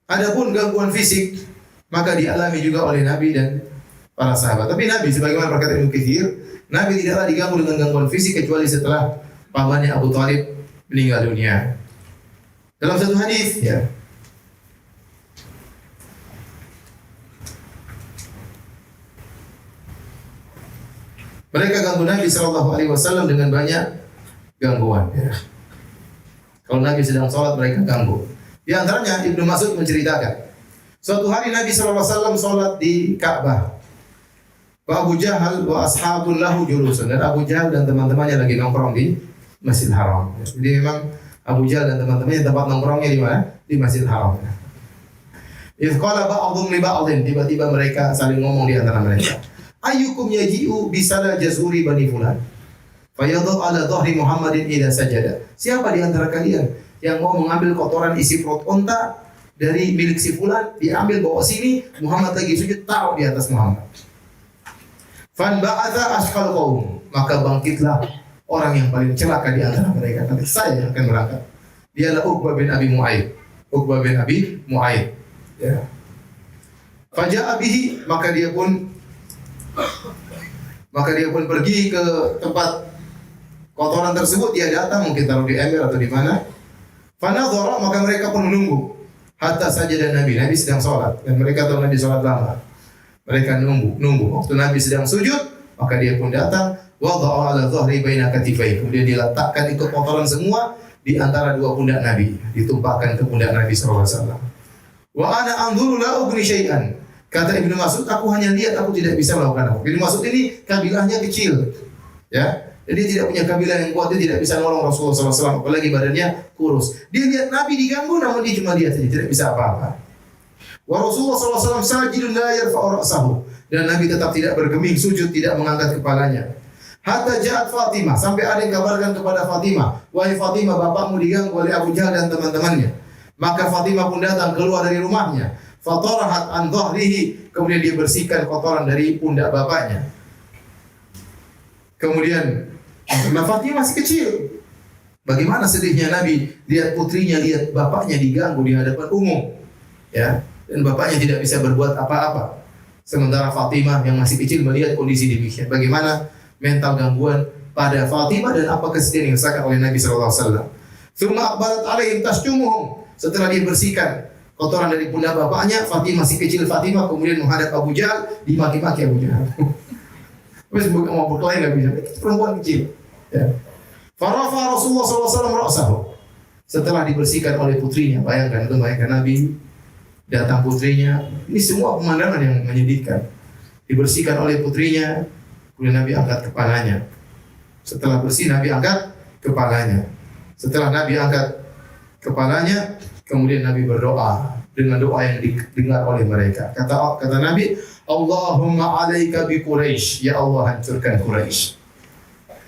B: Adapun gangguan fisik maka dialami juga oleh Nabi dan para sahabat. Tapi Nabi sebagaimana berkata Ibnu Katsir, Nabi tidaklah diganggu dengan gangguan fisik kecuali setelah pamannya Abu Thalib meninggal dunia. Dalam satu hadis ya, mereka ganggu Nabi sallallahu alaihi wasallam dengan banyak gangguan ya. Kalau Nabi sedang sholat mereka ganggu. Di antaranya Ibnu Mas'ud menceritakan, suatu hari Nabi SAW sholat di Ka'bah. Wa Abu Jahal wa ashabul lahu julusun, dan Abu Jahal dan teman-temannya lagi nongkrong di Masjidil Haram. Jadi memang Abu Jahal dan teman-temannya tempat nongkrongnya di mana? Di Masjidil Haram. Idz qala ba'dhum li ba'dhin, tiba-tiba mereka saling ngomong di antara mereka. Ayyukum yaji'u bisala jazuri bani fulan. Fayadhu ala dhahri Muhammadin idza sajada. Siapa di antara kalian yang mau mengambil kotoran isi perut unta dari milik si fulan, diambil bawa sini, Muhammad lagi sujud, taruh di atas Muhammad. Fan ba'atha asqal qaum, maka bangkitlah orang yang paling celaka di antara mereka. Nanti saya yang akan berangkat. Dialah Uqbah bin Abi Mu'ayyid. Uqbah bin Abi Mu'ayyid. Ya. Faja'a bihi, maka dia pun pergi ke tempat kotoran tersebut. Dia datang, mungkin taruh di ember atau di mana. Fanadhara, maka mereka pun menunggu hatta sajada Nabi. Nabi sedang sholat dan mereka tahu Nabi sholat lama. Mereka nunggu. Waktu Nabi sedang sujud, maka dia pun datang. Wada'a ala dhahri baina katifai. Kemudian dia letakkan itu kotoran semua di antara dua pundak Nabi, ditumpahkan ke pundak Nabi sallallahu alaihi wasallam. Wa ana anzuru la ughni syai'an. Kata Ibnu Mas'ud, aku hanya lihat, aku tidak bisa melakukan apa. Ibnu Mas'ud ini kabilahnya kecil. Ya. Jadi dia tidak punya kabilah yang kuat, dia tidak bisa nolong Rasulullah SAW, apalagi badannya kurus. Dia lihat Nabi diganggu, namun dia cuma lihat saja, tidak bisa apa-apa. Wa Rasulullah SAW sajidun la yarfa'u ra'sahu, dan Nabi tetap tidak bergeming sujud, tidak mengangkat kepalanya. Hatta ja'at Fatimah, sampai ada yang kabarkan kepada Fatimah, wahai Fatimah, bapakmu diganggu oleh Abu Jahal dan teman-temannya. Maka Fatimah pun datang keluar dari rumahnya. Fatarahat an dhahrihi, kemudian dia bersihkan kotoran dari pundak bapaknya. Kemudian Fatimah masih kecil. Bagaimana sedihnya Nabi lihat putrinya, lihat bapaknya diganggu di hadapan umum, ya, dan bapaknya tidak bisa berbuat apa-apa. Sementara Fatimah yang masih kecil melihat kondisi demikian. Bagaimana mental gangguan pada Fatimah dan apa kesedihan yang dirasakan oleh Nabi sallallahu alaihi wasallam. Tsumma aqbalat alaihim tasjumuhum. Setelah dia bersihkan kotoran dari pundak bapaknya, Fatimah masih kecil, Fatimah kemudian menghadap Abu Jahal, dimaki-maki Abu Jahal. Terus mau berkelahi nggak bisa, perempuan kecil. Ya. Farafa Rasulullah SAW ra'sahu. Setelah dibersihkan oleh putrinya, bayangkan Nabi datang putrinya. Ini semua pemandangan yang menyedihkan. Dibersihkan oleh putrinya, kemudian Nabi angkat kepalanya. Setelah bersih, Nabi angkat kepalanya. Setelah Nabi angkat kepalanya, kemudian Nabi berdoa dengan doa yang didengar oleh mereka. Kata Nabi, Allahumma alaika bi Quraisy, ya Allah hancurkan Quraisy.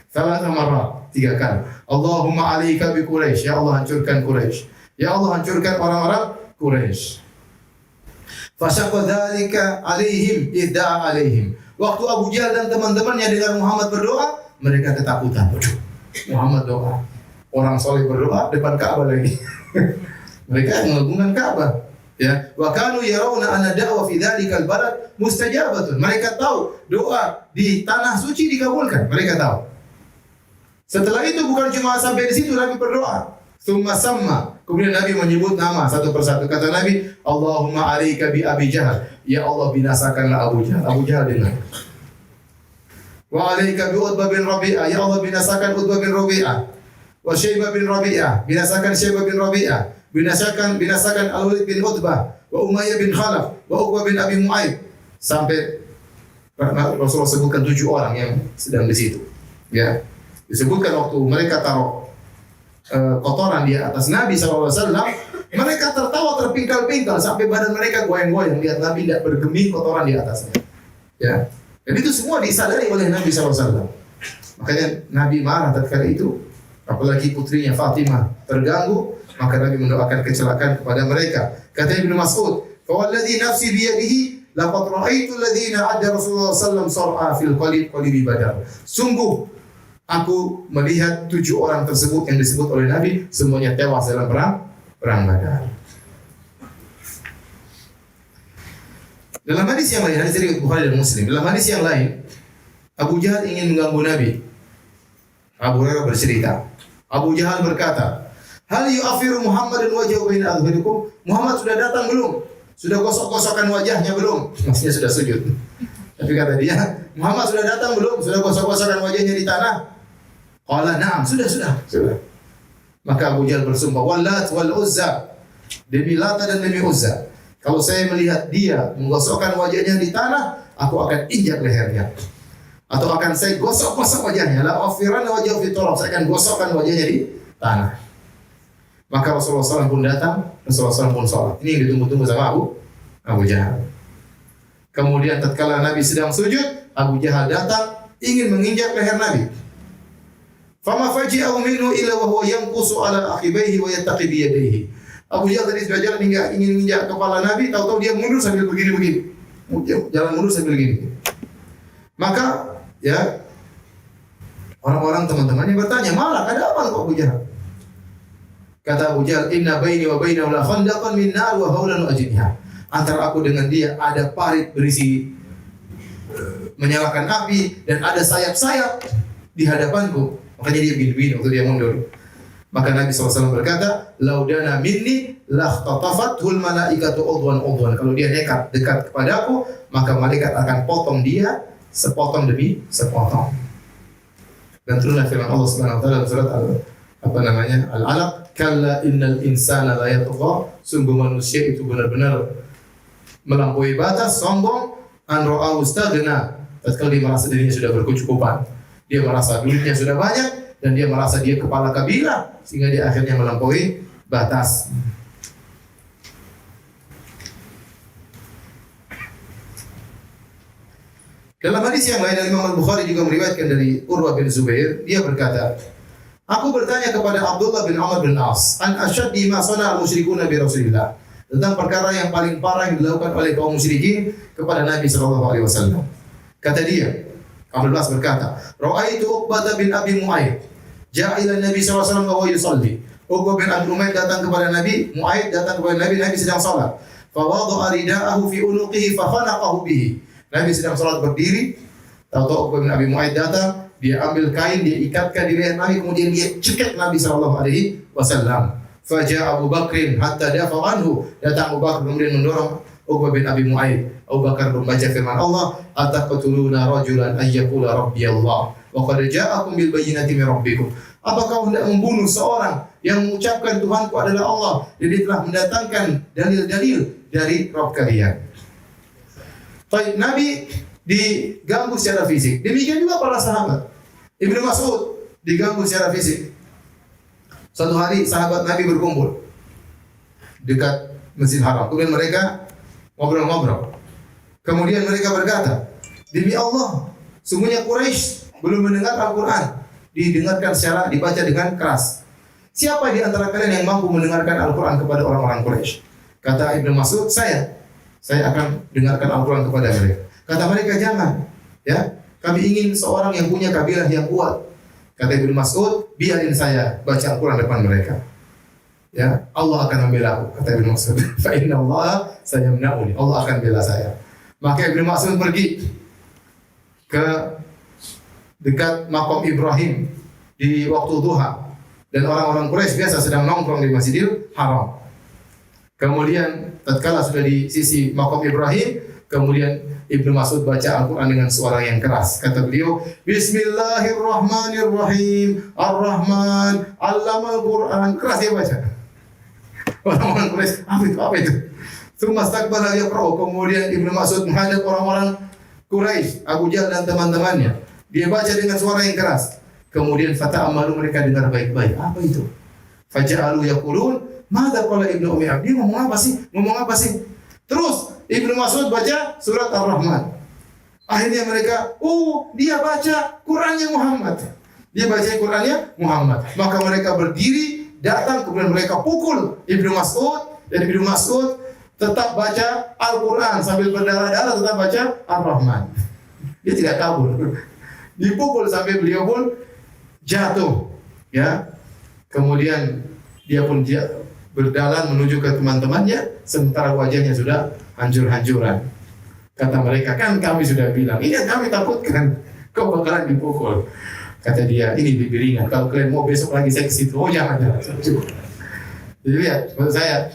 B: Salah marah, 3 kali. Allahumma alaika bi Quraisy, ya Allah hancurkan Quraisy. Ya Allah hancurkan orang-orang Quraisy. Fasyaqa dzalika alaihim idda'a alaihim. Waktu Abu Jahal dan teman-temannya dengar Muhammad berdoa, mereka ketakutan. Muhammad doa. Orang soleh berdoa depan Ka'bah lagi. Mereka mengagungkan Ka'bah. Ya, wa kanu yarawna anna da'wa fi dzalikal balad mustajabatun. Mereka tahu doa di tanah suci dikabulkan. Mereka tahu. Setelah itu bukan cuma sampai di situ, Nabi berdoa. Tsumma samma. Kemudian Nabi menyebut nama satu persatu. Kata Nabi, Allahumma alaika bi Abi Jahal. Ya Allah binasakanlah Abu Jahal. Abu Jahal dengar. Wa alaika bi Utbah bin Rabi'ah. Ya Allah binasakan Utbah bin Rabi'ah. Wa Syaibah bin Rabi'ah. Binasakan Syaibah bin Rabi'ah. Binasakan Al-Walid bin Utbah, wa Umayyah bin Khalaf, wa Uqbah bin Abi Mu'ayyid. Sampai Rasulullah sebutkan 7 orang yang sedang di situ. Ya. Disebutkan waktu mereka taruh kotoran di atas Nabi SAW, mereka tertawa terpingkal-pingkal sampai badan mereka goyang-goyang lihat Nabi tidak bergeming kotoran di atasnya. Ya, dan itu semua disadari oleh Nabi SAW. Makanya Nabi marah tatkala itu, apalagi putrinya Fatimah terganggu, maka Nabi mendoakan kecelakaan kepada mereka. Kata Ibnu Mas'ud, "Fawalladzi nafsi biyadihi laqad ra'aitu alladziina 'adda Rasulullah sallallahu alaihi wasallam sar'a fil qalibi Badar." Sungguh aku melihat 7 orang tersebut yang disebut oleh Nabi semuanya tewas dalam perang Badar. Dalam hadis yang lain, hadis riwayat Bukhari dan Muslim, dalam hadis yang lain, Abu Jahal ingin mengganggu Nabi. Abu Hurairah bercerita, Abu Jahal berkata, "Hal yu'afiru Muhammadun wajhahu baina adhhurikum?" Muhammad sudah datang belum? Sudah gosok-gosokkan wajahnya belum? Maksudnya sudah sujud. Tapi kata dia, Muhammad sudah datang belum? Sudah gosok-gosokkan wajahnya di tanah? Qala na'am, sudah. Maka Abu Jahal bersumpah, "Wallat wal Uzza." Demi Lata dan demi Uzza. Kalau saya melihat dia menggosokkan wajahnya di tanah, aku akan injak lehernya. Atau akan saya gosok-gosok wajahnya. La afiran wajah fi turab. Saya akan gosokkan wajahnya di tanah. Maka Rasulullah SAW pun datang, Rasulullah SAW pun sholat. Ini yang ditunggu-tunggu sama Abu Jahal. Kemudian tatkala Nabi sedang sujud, Abu Jahal datang ingin menginjak leher Nabi. Fama faji'ahu minhu illa wa huwa yanqusu ala akhibaihi wa yattaqi bi yadayhi. Abu Jahal tadi sudah jalan hingga ingin menginjak kepala Nabi, tahu-tahu dia mundur sambil begini-begini. Jalan mundur sambil begini. Maka ya orang-orang teman-temannya bertanya, "Malah ada apa kok Abu Jahal?" Kata Abu Jahal, "Inna baini wa bainahu la khandaqan min nar wa hawlan ajniha." Antara aku dengan dia ada parit berisi menyalakan api dan ada sayap-sayap di hadapanku. Makanya dia begini-begini waktu dia mundur. Maka Nabi SAW berkata, "Laudana minni lahtatafathul malaikatu udwan." Kalau dia nekat dekat kepadaku, maka malaikat akan potong dia sepotong demi sepotong. Dan turunlah firman Allah Subhanahu wa taala dalam surat Al-Alaq, "Kalla innal insana la yatgha." Sungguh manusia itu benar-benar melampaui batas, sombong, an ra'ahu istaghna. Tatkala dia merasa dirinya sudah berkecukupan, dia merasa duitnya sudah banyak dan dia merasa dia kepala kabilah sehingga dia akhirnya melampaui batas. Dalam hadis yang lain, Imam Al-Bukhari juga meriwayatkan dari Urwah bin Zubair, dia berkata, "Aku bertanya kepada Abdullah bin Amr bin As, an asyaddi ma sana'a al-musyrikuna bi Rasulillah." Tentang perkara yang paling parah yang dilakukan oleh kaum musyrikin kepada Nabi sallallahu alaihi wasallam. Kata dia, Amr bin As berkata, "Ra'aitu Uqbah bin Abi Mu'ayyid ja'a ila Nabi sallallahu alaihi wasallam wa huwa yusalli." Uqbah bin Abi Mu'ayyid datang kepada Nabi, Mu'ayyid datang kepada Nabi, Nabi sedang salat. Fa wada'a rida'ahu fi unuqihi fa khanaqahu bihi. Nabi sedang salat berdiri, tahu-tahu Uqbah bin Abi Mu'ayyid datang, dia ambil kain, dia ikatkan di leher Nabi, kemudian dia cekat Nabi sallallahu alaihi wasallam. Faja'a Abu Bakrin hatta dafa anhu. Datang Abu Bakar kemudian mendorong Uqbah bin Abi Mu'ayyid. Abu Bakar membaca firman Allah, "Ataqtuluna rajulan ay yaqula rabbi Allah wa qad ja'akum bil bayyinati min rabbikum." Apakah hendak membunuh seorang yang mengucapkan Tuhanku adalah Allah dan dia telah mendatangkan dalil-dalil dari Rabb kalian? Baik, Nabi diganggu secara fisik. Demikian juga para sahabat. Ibnu Mas'ud diganggu secara fisik. Suatu hari sahabat Nabi berkumpul dekat Masjid Haram. Kemudian mereka ngobrol-ngobrol. Kemudian mereka berkata, "Demi Allah, sungguhnya Quraisy belum mendengar Al-Quran. Didengarkan secara dibaca dengan keras. Siapa di antara kalian yang mampu mendengarkan Al-Quran kepada orang-orang Quraisy?" Kata Ibnu Mas'ud, saya akan dengarkan Al-Quran kepada mereka. Kata mereka, "Jangan, ya. Kami ingin seorang yang punya kabilah yang kuat." Kata Ibnu Mas'ud, "Biarin saya baca Al-Quran depan mereka. Ya, Allah akan membela aku." Kata Ibnu Mas'ud, "Fa inna Allah sayamna'uni." Allah akan bela saya. Maka Ibnu Mas'ud pergi ke dekat makam Ibrahim di waktu duha dan orang-orang Quraisy biasa sedang nongkrong di Masjidil Haram. Kemudian tatkala sudah di sisi makam Ibrahim, kemudian Ibnu Mas'ud baca Al-Quran dengan suara yang keras. Kata beliau, "Bismillahirrahmanirrahim. Ar-Rahman 'allamal Qur'an." Keras dia baca. Orang-orang Quraisy, apa itu? Tsumma istaqbala yaqra. Kemudian Ibnu Mas'ud menghadap orang-orang Quraisy, Abu Jahal dan teman-temannya. Dia baca dengan suara yang keras. Kemudian fata'amalu, mereka dengar baik-baik. Apa itu? Faja'alu yaqulun, "Madza qala Ibnu Ummi Abdi?" Ngomong apa sih? Ngomong apa sih? Terus Ibnu Mas'ud baca surat Ar-Rahman. Akhirnya mereka, "Oh, dia baca Qur'annya Muhammad." Dia baca Qur'annya Muhammad. Maka mereka berdiri, datang, kemudian mereka pukul Ibnu Mas'ud, dan Ibnu Mas'ud tetap baca Al-Qur'an sambil berdarah-darah, tetap baca Ar-Rahman. Dia tidak kabur. Dipukul sampai beliau pun jatuh, ya. Kemudian dia pun berjalan menuju ke teman-temannya, sementara wajahnya sudah hancur-hancuran. Kata mereka, "Kan kami sudah bilang, ini yang kami takutkan, kau bakalan dipukul." Kata dia, "Ini bibiringan, kalau kalian mau besok lagi saya ke situ." "Oh jangan, jangan." Jadi lihat, maksud saya,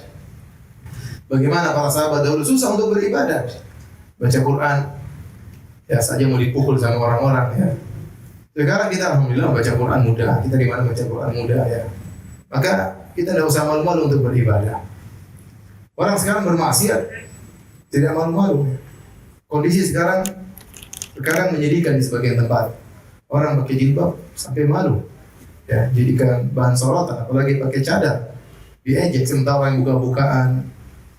B: bagaimana para sahabat dahulu susah untuk beribadah. Baca Quran, ya saja mau dipukul sama orang-orang, ya. Sekarang kita alhamdulillah baca Quran mudah. Kita di mana baca Quran mudah, ya. Maka kita tidak usah malu-malu untuk beribadah. Orang sekarang bermaksiat tidak malu-malu. Kondisi sekarang menyedihkan di sebagian tempat. Orang pakai jilbab sampai malu, ya, jadikan bahan sorotan, apalagi pakai cadar, diejek sementara orang buka-bukaan,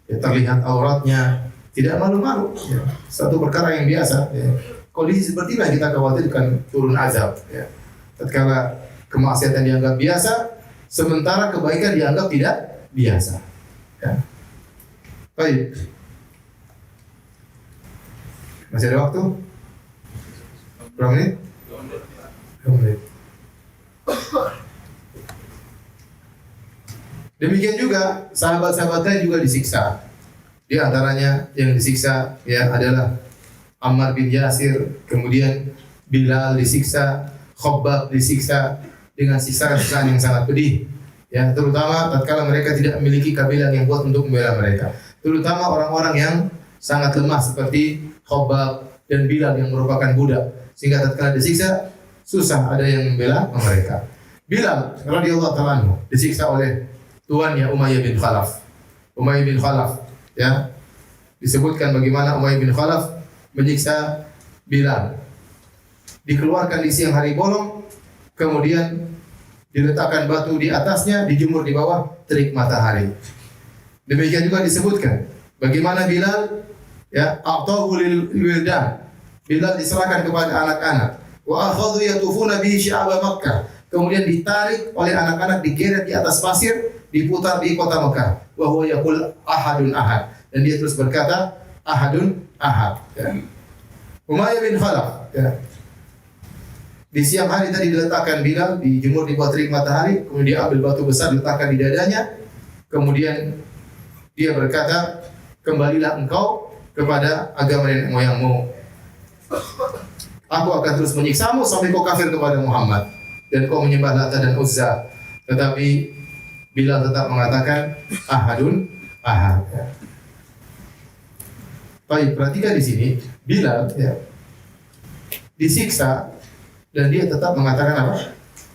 B: ya, terlihat auratnya, tidak malu-malu, ya. Satu perkara yang biasa, ya. Kondisi seperti ini kita khawatirkan turun azab, ya. Tatkala kemaksiatan dianggap biasa, sementara kebaikan dianggap tidak biasa, ya. Baik, masih ada waktu? Berapa menit? 2 menit. Demikian juga sahabat-sahabatnya juga disiksa. Di antaranya yang disiksa, ya, adalah Ammar bin Yasir, kemudian Bilal disiksa, Khabbab disiksa dengan siksaan yang sangat pedih. Ya, terutama tatkala mereka tidak memiliki kabilah yang kuat untuk membela mereka. Terutama orang-orang yang sangat lemah seperti Khabbab dan Bilal yang merupakan budak. Sehingga tatkala disiksa susah ada yang membela mereka. Bilal radhiyallahu ta'ala anhu disiksa oleh tuannya Umayyah bin Khalaf. Umayyah bin Khalaf, ya. Disebutkan bagaimana Umayyah bin Khalaf menyiksa Bilal. Dikeluarkan di siang hari bolong, kemudian diletakkan batu di atasnya, dijemur di bawah terik matahari. Demikian juga disebutkan bagaimana Bilal, ya, a'tahu lil wildan. Bilal diserahkan kepada anak-anak. Wa akhadhu yatufuna bi sya'ab Makkah. Kemudian ditarik oleh anak-anak, digeret di atas pasir, diputar di kota Mekah. Wa huwa yaqul ahadun ahad. Dan dia terus berkata ahadun ahad, ya. Umayyah bin Khalaf, ya. Di siang hari tadi diletakkan Bilal, dijemur di bawah terik matahari, kemudian dia ambil batu besar diletakkan di dadanya. Kemudian dia berkata, "Kembalilah engkau kepada agama nenek moyangmu. Aku akan terus menyiksamu sampai kau kafir kepada Muhammad dan kau menyembah Lata dan Uzza." Tetapi Bilal tetap mengatakan ahadun ahad, ya. Baik, perhatikan di sini Bilal, ya, disiksa dan dia tetap mengatakan apa?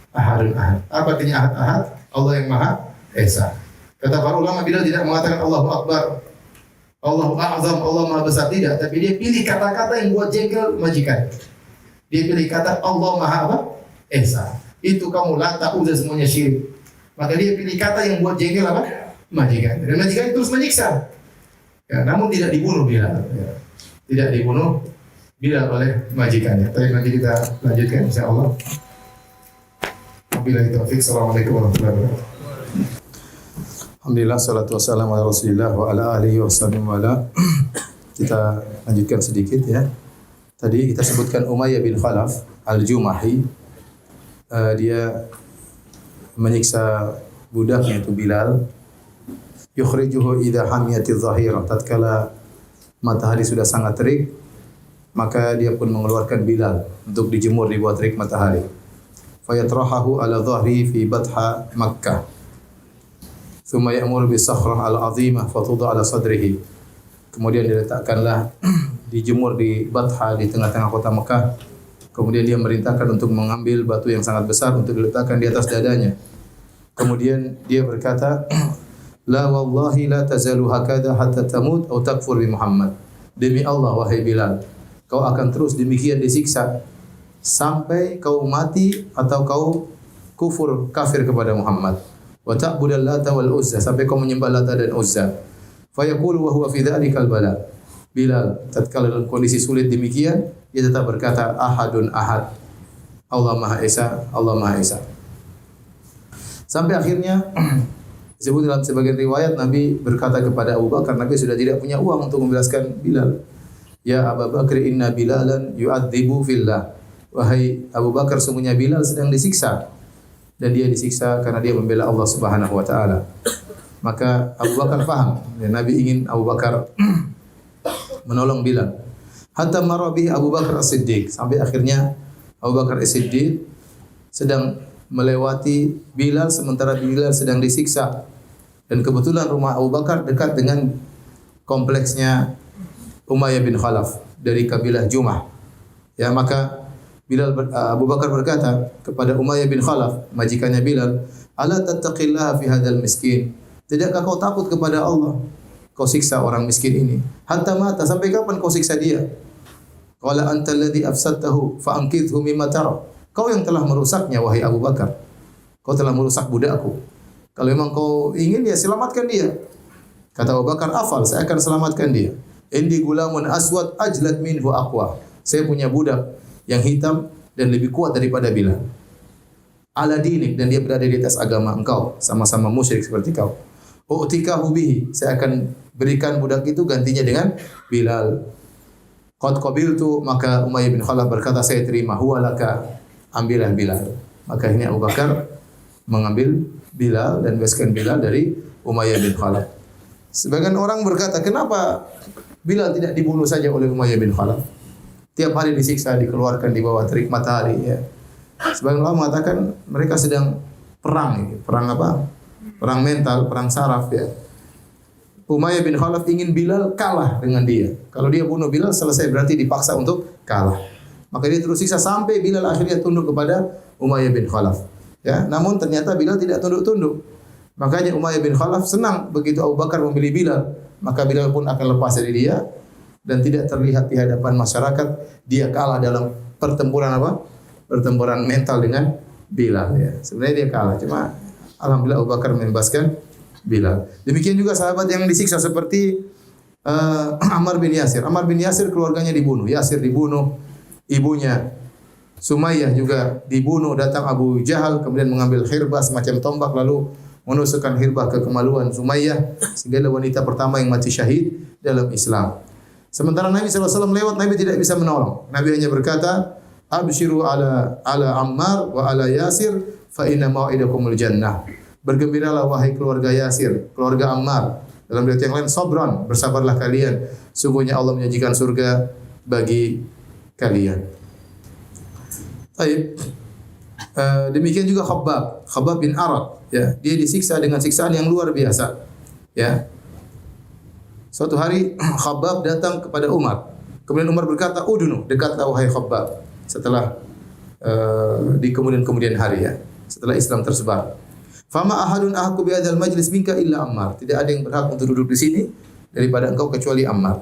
B: Ahadun ahad. Apa artinya ahad? Ahad, Allah yang Maha Esa. Kata para ulama, Bilal tidak mengatakan Allahu Akbar, Allahu A'zam, Allah Maha Besar, tidak, tapi dia pilih kata-kata yang buat jengkel majikan. Dia pilih kata Allah Maha apa? Esa. Itu kamu Lata, Uzza semuanya syirik. Maka dia pilih kata yang buat jengkel apa? Majikan. Dan majikan terus menyiksa. Ya, namun tidak dibunuh Bilal, ya. Tidak dibunuh Bilal oleh majikannya. Tapi nanti kita lanjutkan insyaallah. Wabillahi taufiq. Assalamualaikum warahmatullahi wabarakatuh. Alhamdulillah, salatu wassalamu ala Rasulillah wa ala alihi wasallam. Kita lanjutkan sedikit, ya. Tadi kita sebutkan Umayyah bin Khalaf Al-Jumahi. Dia menyiksa budaknya itu Bilal. Yukhrijuhu idza hamiyatiz zahira. Tatkala matahari sudah sangat terik, maka dia pun mengeluarkan Bilal untuk dijemur di bawah terik matahari. Fayatrahahu ala dhahri fi batha Makkah. Thumma ya'muru bi sakhrah al-'azimah fatudha ala sadrihi. Kemudian diletakkanlah dijemur di Batha di tengah-tengah kota Mekah. Kemudian dia merintahkan untuk mengambil batu yang sangat besar untuk diletakkan di atas dadanya. Kemudian dia berkata, "La wallahi la tazalu hakada hatta tamut atau takfur bi Muhammad." Demi Allah wahai Bilal, kau akan terus demikian disiksa sampai kau mati atau kau kafir kepada Muhammad. wa ta'budal Lata wal Uzza, sampai kau menyembah Lata dan Uzza. Fa yaqulu wa huwa fi dzalikal bala. Bilal tatkala dalam kondisi sulit demikian, dia tetap berkata ahadun ahad. Allah Maha Esa, Allah Maha Esa. Sampai akhirnya disebut dalam sebagian riwayat Nabi berkata kepada Abu Bakar, Nabi sudah tidak punya uang untuk membebaskan Bilal. Ya Abu Bakar, inna Bilalan yu'adzibu fillah. Wahai Abu Bakar, sungguhnya Bilal sedang disiksa, dan dia disiksa karena dia membela Allah Subhanahu wa taala. Maka Abu Bakar faham, dan Nabi ingin Abu Bakar menolong Bilal. Hatta marra bihi Abu Bakar As-Siddiq, sampai akhirnya Abu Bakar As-Siddiq sedang melewati Bilal sementara Bilal sedang disiksa. Dan kebetulan rumah Abu Bakar dekat dengan kompleksnya Umayyah bin Khalaf dari kabilah Jumah. Ya, maka Abu Bakar berkata kepada Umayyah bin Khalaf, majikannya Bilal, "Ala tattaqillaha fi hadzal miskin?" Tidakkah kau takut kepada Allah? Kau siksa orang miskin ini. Hatta mata, sampai kapan kau siksa dia? Qala anta alladhi afsadtahu fa anqidhhu mimma tara. Kau yang telah merusaknya, wahai Abu Bakar. Kau telah merusak budakku. Kalau memang kau ingin, ya selamatkan dia. Kata Abu Bakar, afal, saya akan selamatkan dia. Indi gulamun aswad ajlad minhu aqwa. Saya punya budak yang hitam dan lebih kuat daripada Bilal. Ala dinik, dan dia berada di atas agama engkau, sama-sama musyrik seperti kau. U'tikahu bihi, saya akan berikan budak itu gantinya dengan Bilal. Qad qabiltu, maka Umayyah bin Khalaf berkata, saya terima, huwa laka, ambillah Bilal. Maka ini Abu Bakar mengambil Bilal dan bebaskan Bilal dari Umayyah bin Khalaf. Sebagian orang berkata, kenapa Bilal tidak dibunuh saja oleh Umayyah bin Khalaf? Tiap hari disiksa, dikeluarkan di bawah terik matahari. Ya. Sebagian orang mengatakan mereka sedang perang. Perang apa? Perang mental, perang saraf. Ya. Umayyah bin Khalaf ingin Bilal kalah dengan dia. Kalau dia bunuh Bilal, selesai, berarti dipaksa untuk kalah. Maka dia terus siksa sampai Bilal akhirnya tunduk kepada Umayyah bin Khalaf. Ya. Namun ternyata Bilal tidak tunduk-tunduk. Makanya Umayyah bin Khalaf senang begitu Abu Bakar memilih Bilal. Maka Bilal pun akan lepas dari dia dan tidak terlihat di hadapan masyarakat dia kalah dalam pertempuran apa? Pertempuran mental dengan Bilal ya. Sebenarnya dia kalah, cuma alhamdulillah Abu Bakar membebaskan Bilal. Demikian juga sahabat yang disiksa seperti Ammar bin Yasir. Ammar bin Yasir keluarganya dibunuh, Yasir dibunuh, ibunya Sumayyah juga dibunuh. Datang Abu Jahal kemudian mengambil khirbah semacam tombak lalu menusukkan khirbah ke kemaluan Sumayyah sehingga adalah wanita pertama yang mati syahid dalam Islam. Sementara Nabi SAW lewat, Nabi tidak bisa menolong. Nabi hanya berkata, "Abshiru ala Ammar wa ala Yasir fa inna mau'idakumul jannah." Bergembiralah wahai keluarga Yasir, keluarga Ammar. Dalam riwayat yang lain, "Sabran, bersabarlah kalian. Sungguhnya Allah menjanjikan surga bagi kalian." Baik. Demikian juga Khabbab bin Arad, ya, dia disiksa dengan siksaan yang luar biasa. Ya. Suatu hari Khabbab datang kepada Umar. Kemudian Umar berkata, "Udunu, dekatlah wahai Khabbab." Setelah di kemudian hari ya, setelah Islam tersebar. Fama ahadun ahqqu bi hadzal majlis minka illa Ammar. Tidak ada yang berhak untuk duduk di sini daripada engkau kecuali Ammar.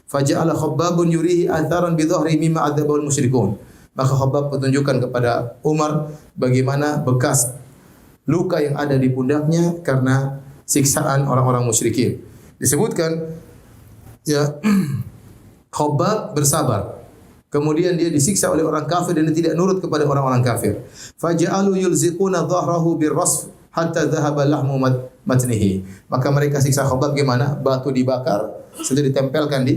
B: Faja'ala Khabbabun yurihi atharan bi dhahri mimma adzabul musyrikun. Maka Khabbab menunjukkan kepada Umar bagaimana bekas luka yang ada di pundaknya karena siksaan orang-orang musyrikin. Disebutkan ya Khabbab bersabar. Kemudian dia disiksa oleh orang kafir dan dia tidak nurut kepada orang-orang kafir. Faja'alu yulziquna dhahrahu birrasf hatta dhahaba lahmu matnihi. Maka mereka siksa Khabbab gimana? Batu dibakar, sudah ditempelkan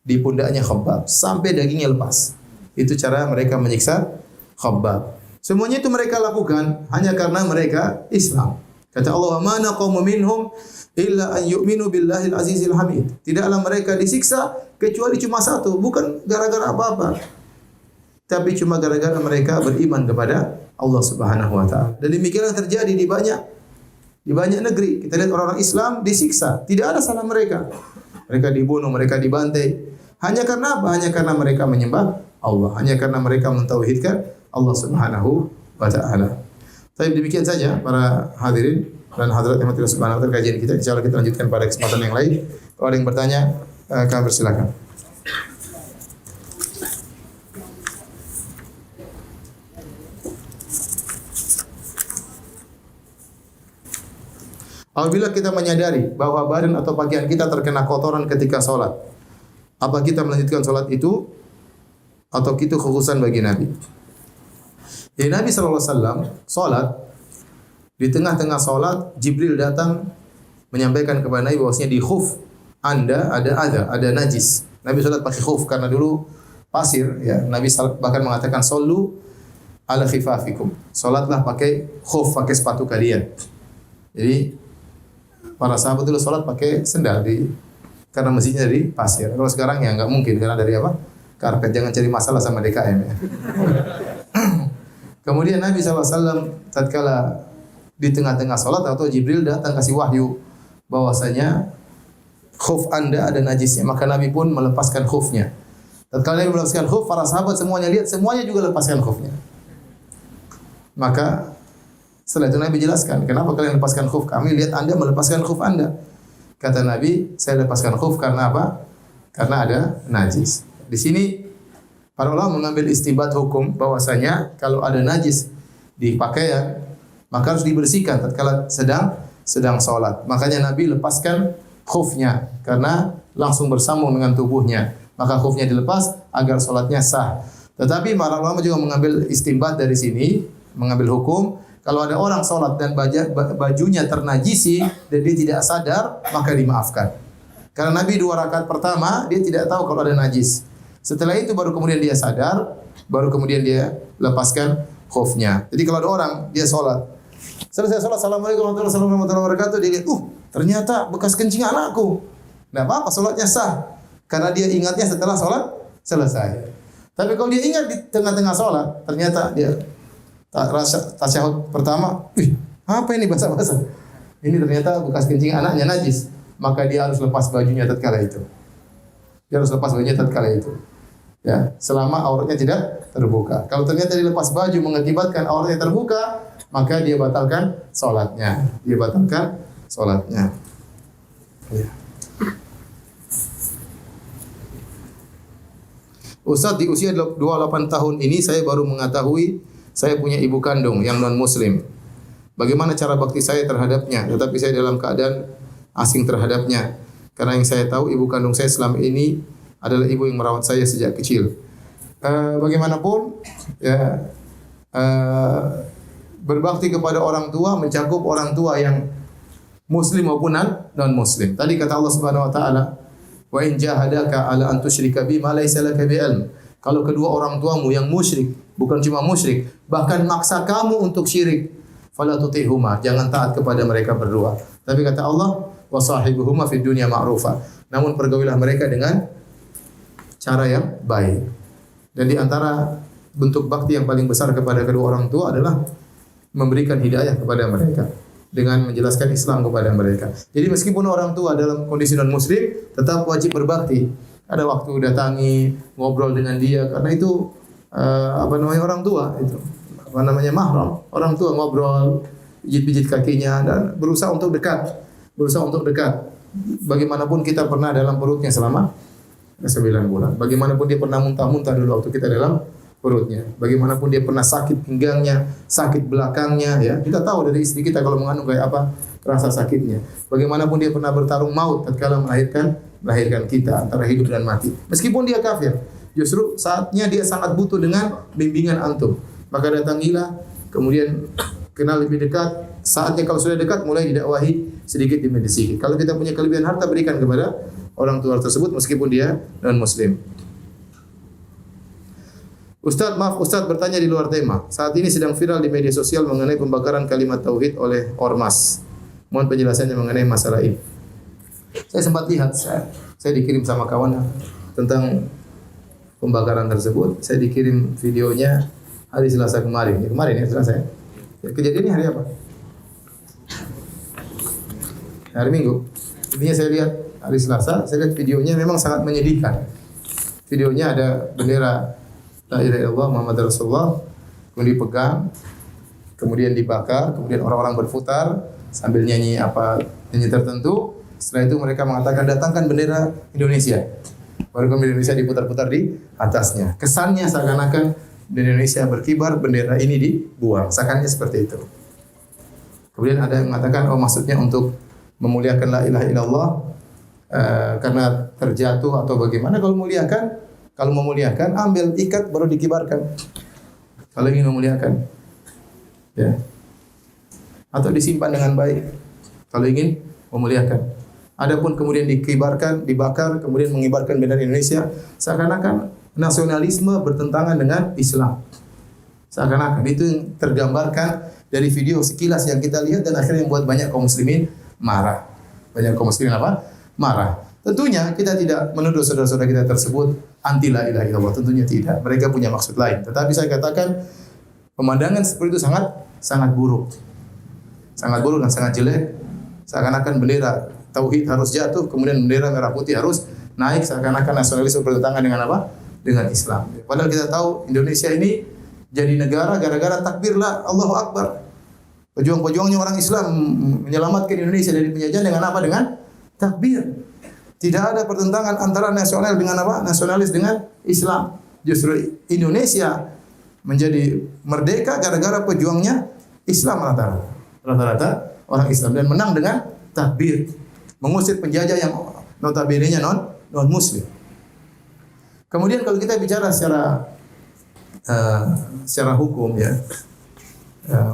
B: di pundaknya Khabbab sampai dagingnya lepas. Itu cara mereka menyiksa Khabbab. Semuanya itu mereka lakukan hanya karena mereka Islam. Kata Allah, "Ma naqamu minhum illa an yu'minu billahil azizil hamid." Tidaklah mereka disiksa kecuali cuma satu, bukan gara-gara apa-apa. Tapi cuma gara-gara mereka beriman kepada Allah Subhanahu wa taala. Dan demikianlah terjadi di banyak negeri. Kita lihat orang-orang Islam disiksa, tidak ada salah mereka. Mereka dibunuh, mereka dibantai. Hanya karena apa? Hanya karena mereka menyembah Allah, hanya karena mereka mentauhidkan Allah Subhanahu wa taala. Tapi demikian saja para hadirin dan hadirat yang Allah Subhanahu wa taala, kajian kita. Insyaallah kita lanjutkan pada kesempatan yang lain. Kalau ada yang bertanya, kami persilakan.
C: Apabila kita menyadari bahwa badan atau pakaian kita terkena kotoran ketika sholat, apa kita melanjutkan sholat itu atau itu khususan bagi Nabi? Jadi Nabi SAW sholat, di tengah-tengah sholat Jibril datang menyampaikan kepada Nabi bahwasanya di khuf Anda ada najis. Nabi sholat pakai khuf karena dulu pasir, ya. Nabi bahkan mengatakan sallu ala khifafikum. Sholatlah pakai khuf, pakai sepatu kalian. Jadi para sahabat dulu sholat pakai sendal karena masjidnya dari pasir. Kalau sekarang ya nggak mungkin karena dari apa? Karpet. Jangan cari masalah sama DKM ya. Kemudian Nabi SAW tatkala di tengah-tengah sholat atau Jibril datang kasih wahyu bahwasanya khuf Anda ada najisnya, maka Nabi pun melepaskan khufnya. Tatkala Nabi melepaskan khuf, para sahabat semuanya lihat, semuanya juga lepaskan khufnya. Maka setelah itu Nabi jelaskan, kenapa kalian lepaskan khuf? Kami lihat Anda melepaskan khuf Anda. Kata Nabi, saya lepaskan khuf karena apa? Karena ada najis. Di sini para ulama mengambil istinbat hukum bahwasanya kalau ada najis di pakaian maka harus dibersihkan tatkala sedang sholat. Makanya Nabi lepaskan khufnya karena langsung bersambung dengan tubuhnya. Maka khufnya dilepas agar sholatnya sah. Tetapi para ulama juga mengambil istinbat dari sini, mengambil hukum kalau ada orang sholat dan bajunya ternajisi dan dia tidak sadar maka dimaafkan. Karena Nabi 2 rakaat pertama dia tidak tahu kalau ada najis. Setelah itu baru kemudian dia sadar, baru kemudian dia lepaskan khufnya. Jadi kalau ada orang dia sholat, selesai sholat, assalamualaikum warahmatullahi wabarakatuh, dia lihat, ternyata bekas kencing anakku. Nggak apa-apa, sholatnya sah. Karena dia ingatnya setelah sholat selesai. Tapi kalau dia ingat di tengah-tengah sholat, ternyata dia tasyahud pertama, apa ini basah-basah? Ini ternyata bekas kencing anaknya najis. Maka dia harus lepas bajunya tatkala itu. Dia harus lepas bajunya tatkala itu. Ya, selama auratnya tidak terbuka. Kalau ternyata dilepas baju mengakibatkan auratnya terbuka, maka dia batalkan sholatnya. Ya. Ustaz, di usia 28 tahun ini saya baru mengetahui saya punya ibu kandung yang non muslim. Bagaimana cara bakti saya terhadapnya? Tetapi saya dalam keadaan asing terhadapnya. Karena yang saya tahu ibu kandung saya selama ini adalah ibu yang merawat saya sejak kecil. Bagaimanapun ya berbakti kepada orang tua mencakup orang tua yang muslim maupun non muslim. Tadi kata Allah Subhanahu wa taala, "Wa in jahadaka 'ala an tusyrika bi ma laysa laka bi ilm." Kalau kedua orang tuamu yang musyrik, bukan cuma musyrik, bahkan maksa kamu untuk syirik, fala tuti'huma, jangan taat kepada mereka berdua. Tapi kata Allah, wa sahibuhuma fid dunya ma'rufa. Namun pergaulilah mereka dengan cara yang baik. Dan di antara bentuk bakti yang paling besar kepada kedua orang tua adalah memberikan hidayah kepada mereka dengan menjelaskan Islam kepada mereka. Jadi meskipun orang tua dalam kondisi non muslim tetap wajib berbakti. Ada waktu datangi, ngobrol dengan dia karena itu orang tua itu. Mahram. Orang tua ngobrol, pijit-pijit kakinya dan berusaha untuk dekat. Bagaimanapun kita pernah dalam perutnya selama 9 bulan. Bagaimanapun dia pernah muntah-muntah dulu waktu kita dalam perutnya. Bagaimanapun dia pernah sakit pinggangnya, sakit belakangnya, ya. Kita tahu dari istri kita kalau mengandung kayak apa rasa sakitnya. Bagaimanapun dia pernah bertarung maut tatkala melahirkan kita antara hidup dan mati. Meskipun dia kafir, justru saatnya dia sangat butuh dengan bimbingan antum. Maka datangilah, kemudian kenal lebih dekat. Saatnya kalau sudah dekat mulai didakwahi sedikit demi sedikit. Kalau kita punya kelebihan harta berikan kepada orang tua tersebut meskipun dia non muslim. Ustaz bertanya di luar tema. Saat ini sedang viral di media sosial mengenai pembakaran kalimat tauhid oleh ormas. Mohon penjelasannya mengenai masalah ini. Saya sempat lihat, saya dikirim sama kawan tentang pembakaran tersebut. Saya dikirim videonya hari Selasa kemarin. Kemarin ya Selasa ya. Kejadiannya hari apa? Hari Minggu. Intinya saya lihat hari Selasa, saya lihat videonya memang sangat menyedihkan. Videonya ada bendera La ilaha illallah Muhammad Rasulullah, kemudian dipegang, kemudian dibakar, kemudian orang-orang berputar sambil nyanyi tertentu. Setelah itu mereka mengatakan datangkan bendera Indonesia. Baru kemudian Indonesia diputar-putar di atasnya. Kesannya seakan-akan bendera Indonesia berkibar, bendera ini dibuang. Seakannya seperti itu. Kemudian ada yang mengatakan, oh maksudnya untuk memuliakan la ilaha illallah karena terjatuh atau bagaimana. Kalau memuliakan, ambil ikat baru dikibarkan. Kalau ingin memuliakan, ya. Atau disimpan dengan baik. Kalau ingin memuliakan. Adapun kemudian dikibarkan, dibakar, kemudian mengibarkan bendera Indonesia, seakan-akan nasionalisme bertentangan dengan Islam. Seakan-akan itu yang tergambarkan dari video sekilas yang kita lihat dan akhirnya membuat banyak kaum muslimin marah. Banyak kaum muslimin apa? Marah. Tentunya kita tidak menuduh saudara-saudara kita tersebut anti la ilaha illallah, tentunya tidak. Mereka punya maksud lain. Tetapi saya katakan pemandangan seperti itu sangat buruk. Sangat buruk dan sangat jelek. Seakan-akan bendera tauhid harus jatuh, kemudian bendera merah putih harus naik, seakan-akan nasionalisme bertentangan dengan apa? Dengan Islam. Padahal kita tahu Indonesia ini jadi negara gara-gara takbirlah Allahu Akbar. Pejuang-pejuangnya orang Islam menyelamatkan Indonesia dari penjajahan dengan apa? Dengan takbir. Tidak ada pertentangan antara nasional dengan apa? Nasionalis dengan Islam. Justru Indonesia menjadi merdeka gara-gara pejuangnya Islam rata-rata orang Islam dan menang dengan takbir. Mengusir penjajah yang notabene-nya non muslim. Kemudian kalau kita bicara secara hukum ya,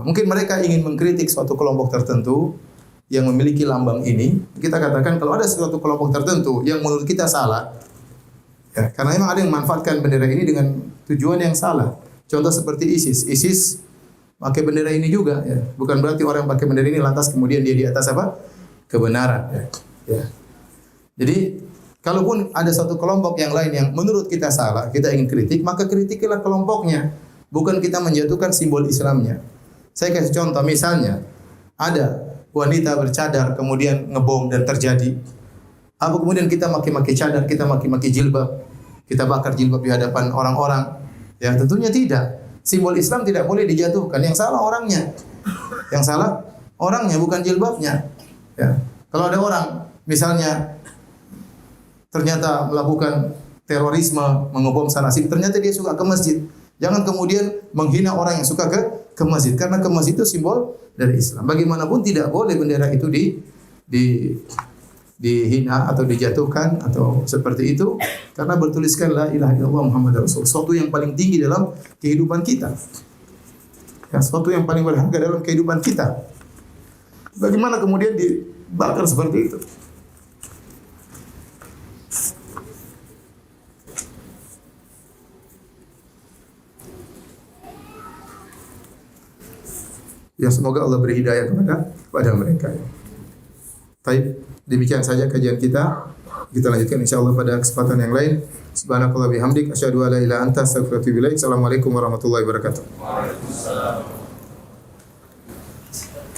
C: mungkin mereka ingin mengkritik suatu kelompok tertentu yang memiliki lambang ini. Kita katakan kalau ada suatu kelompok tertentu yang menurut kita salah, ya, karena memang ada yang memanfaatkan bendera ini dengan tujuan yang salah. Contoh seperti ISIS pakai bendera ini juga, ya. Bukan berarti orang yang pakai bendera ini lantas kemudian dia di atas apa? Kebenaran. Ya. Jadi, kalaupun ada satu kelompok yang lain yang menurut kita salah, kita ingin kritik, maka kritikilah kelompoknya. Bukan kita menjatuhkan simbol Islamnya. Saya kasih contoh, misalnya, ada wanita bercadar, kemudian ngebom dan terjadi. Apa kemudian kita maki-maki cadar, kita maki-maki jilbab, kita bakar jilbab di hadapan orang-orang? Ya, tentunya tidak. Simbol Islam tidak boleh dijatuhkan. Yang salah orangnya. Yang salah orangnya, bukan jilbabnya. Ya. Kalau ada orang misalnya ternyata melakukan terorisme, mengebom sana sini, ternyata dia suka ke masjid. Jangan kemudian menghina orang yang suka ke masjid, karena ke masjid itu simbol dari Islam. Bagaimanapun tidak boleh bendera itu dihina atau dijatuhkan atau seperti itu, karena bertuliskan la ilaha illallah Muhammadar Rasul, sesuatu yang paling tinggi dalam kehidupan kita. Ya, sesuatu yang paling berharga dalam kehidupan kita. Bagaimana kemudian dibakar seperti itu? Ya, semoga Allah beri hidayah kepada mereka. Baik, demikian saja kajian kita. Kita lanjutkan insyaallah pada kesempatan yang lain. Subhanakallah bihamdik asyhadu an la ilaha illa anta astaghfiruka wa atubu ilaik. Assalamualaikum warahmatullahi wabarakatuh. Waalaikumsalam.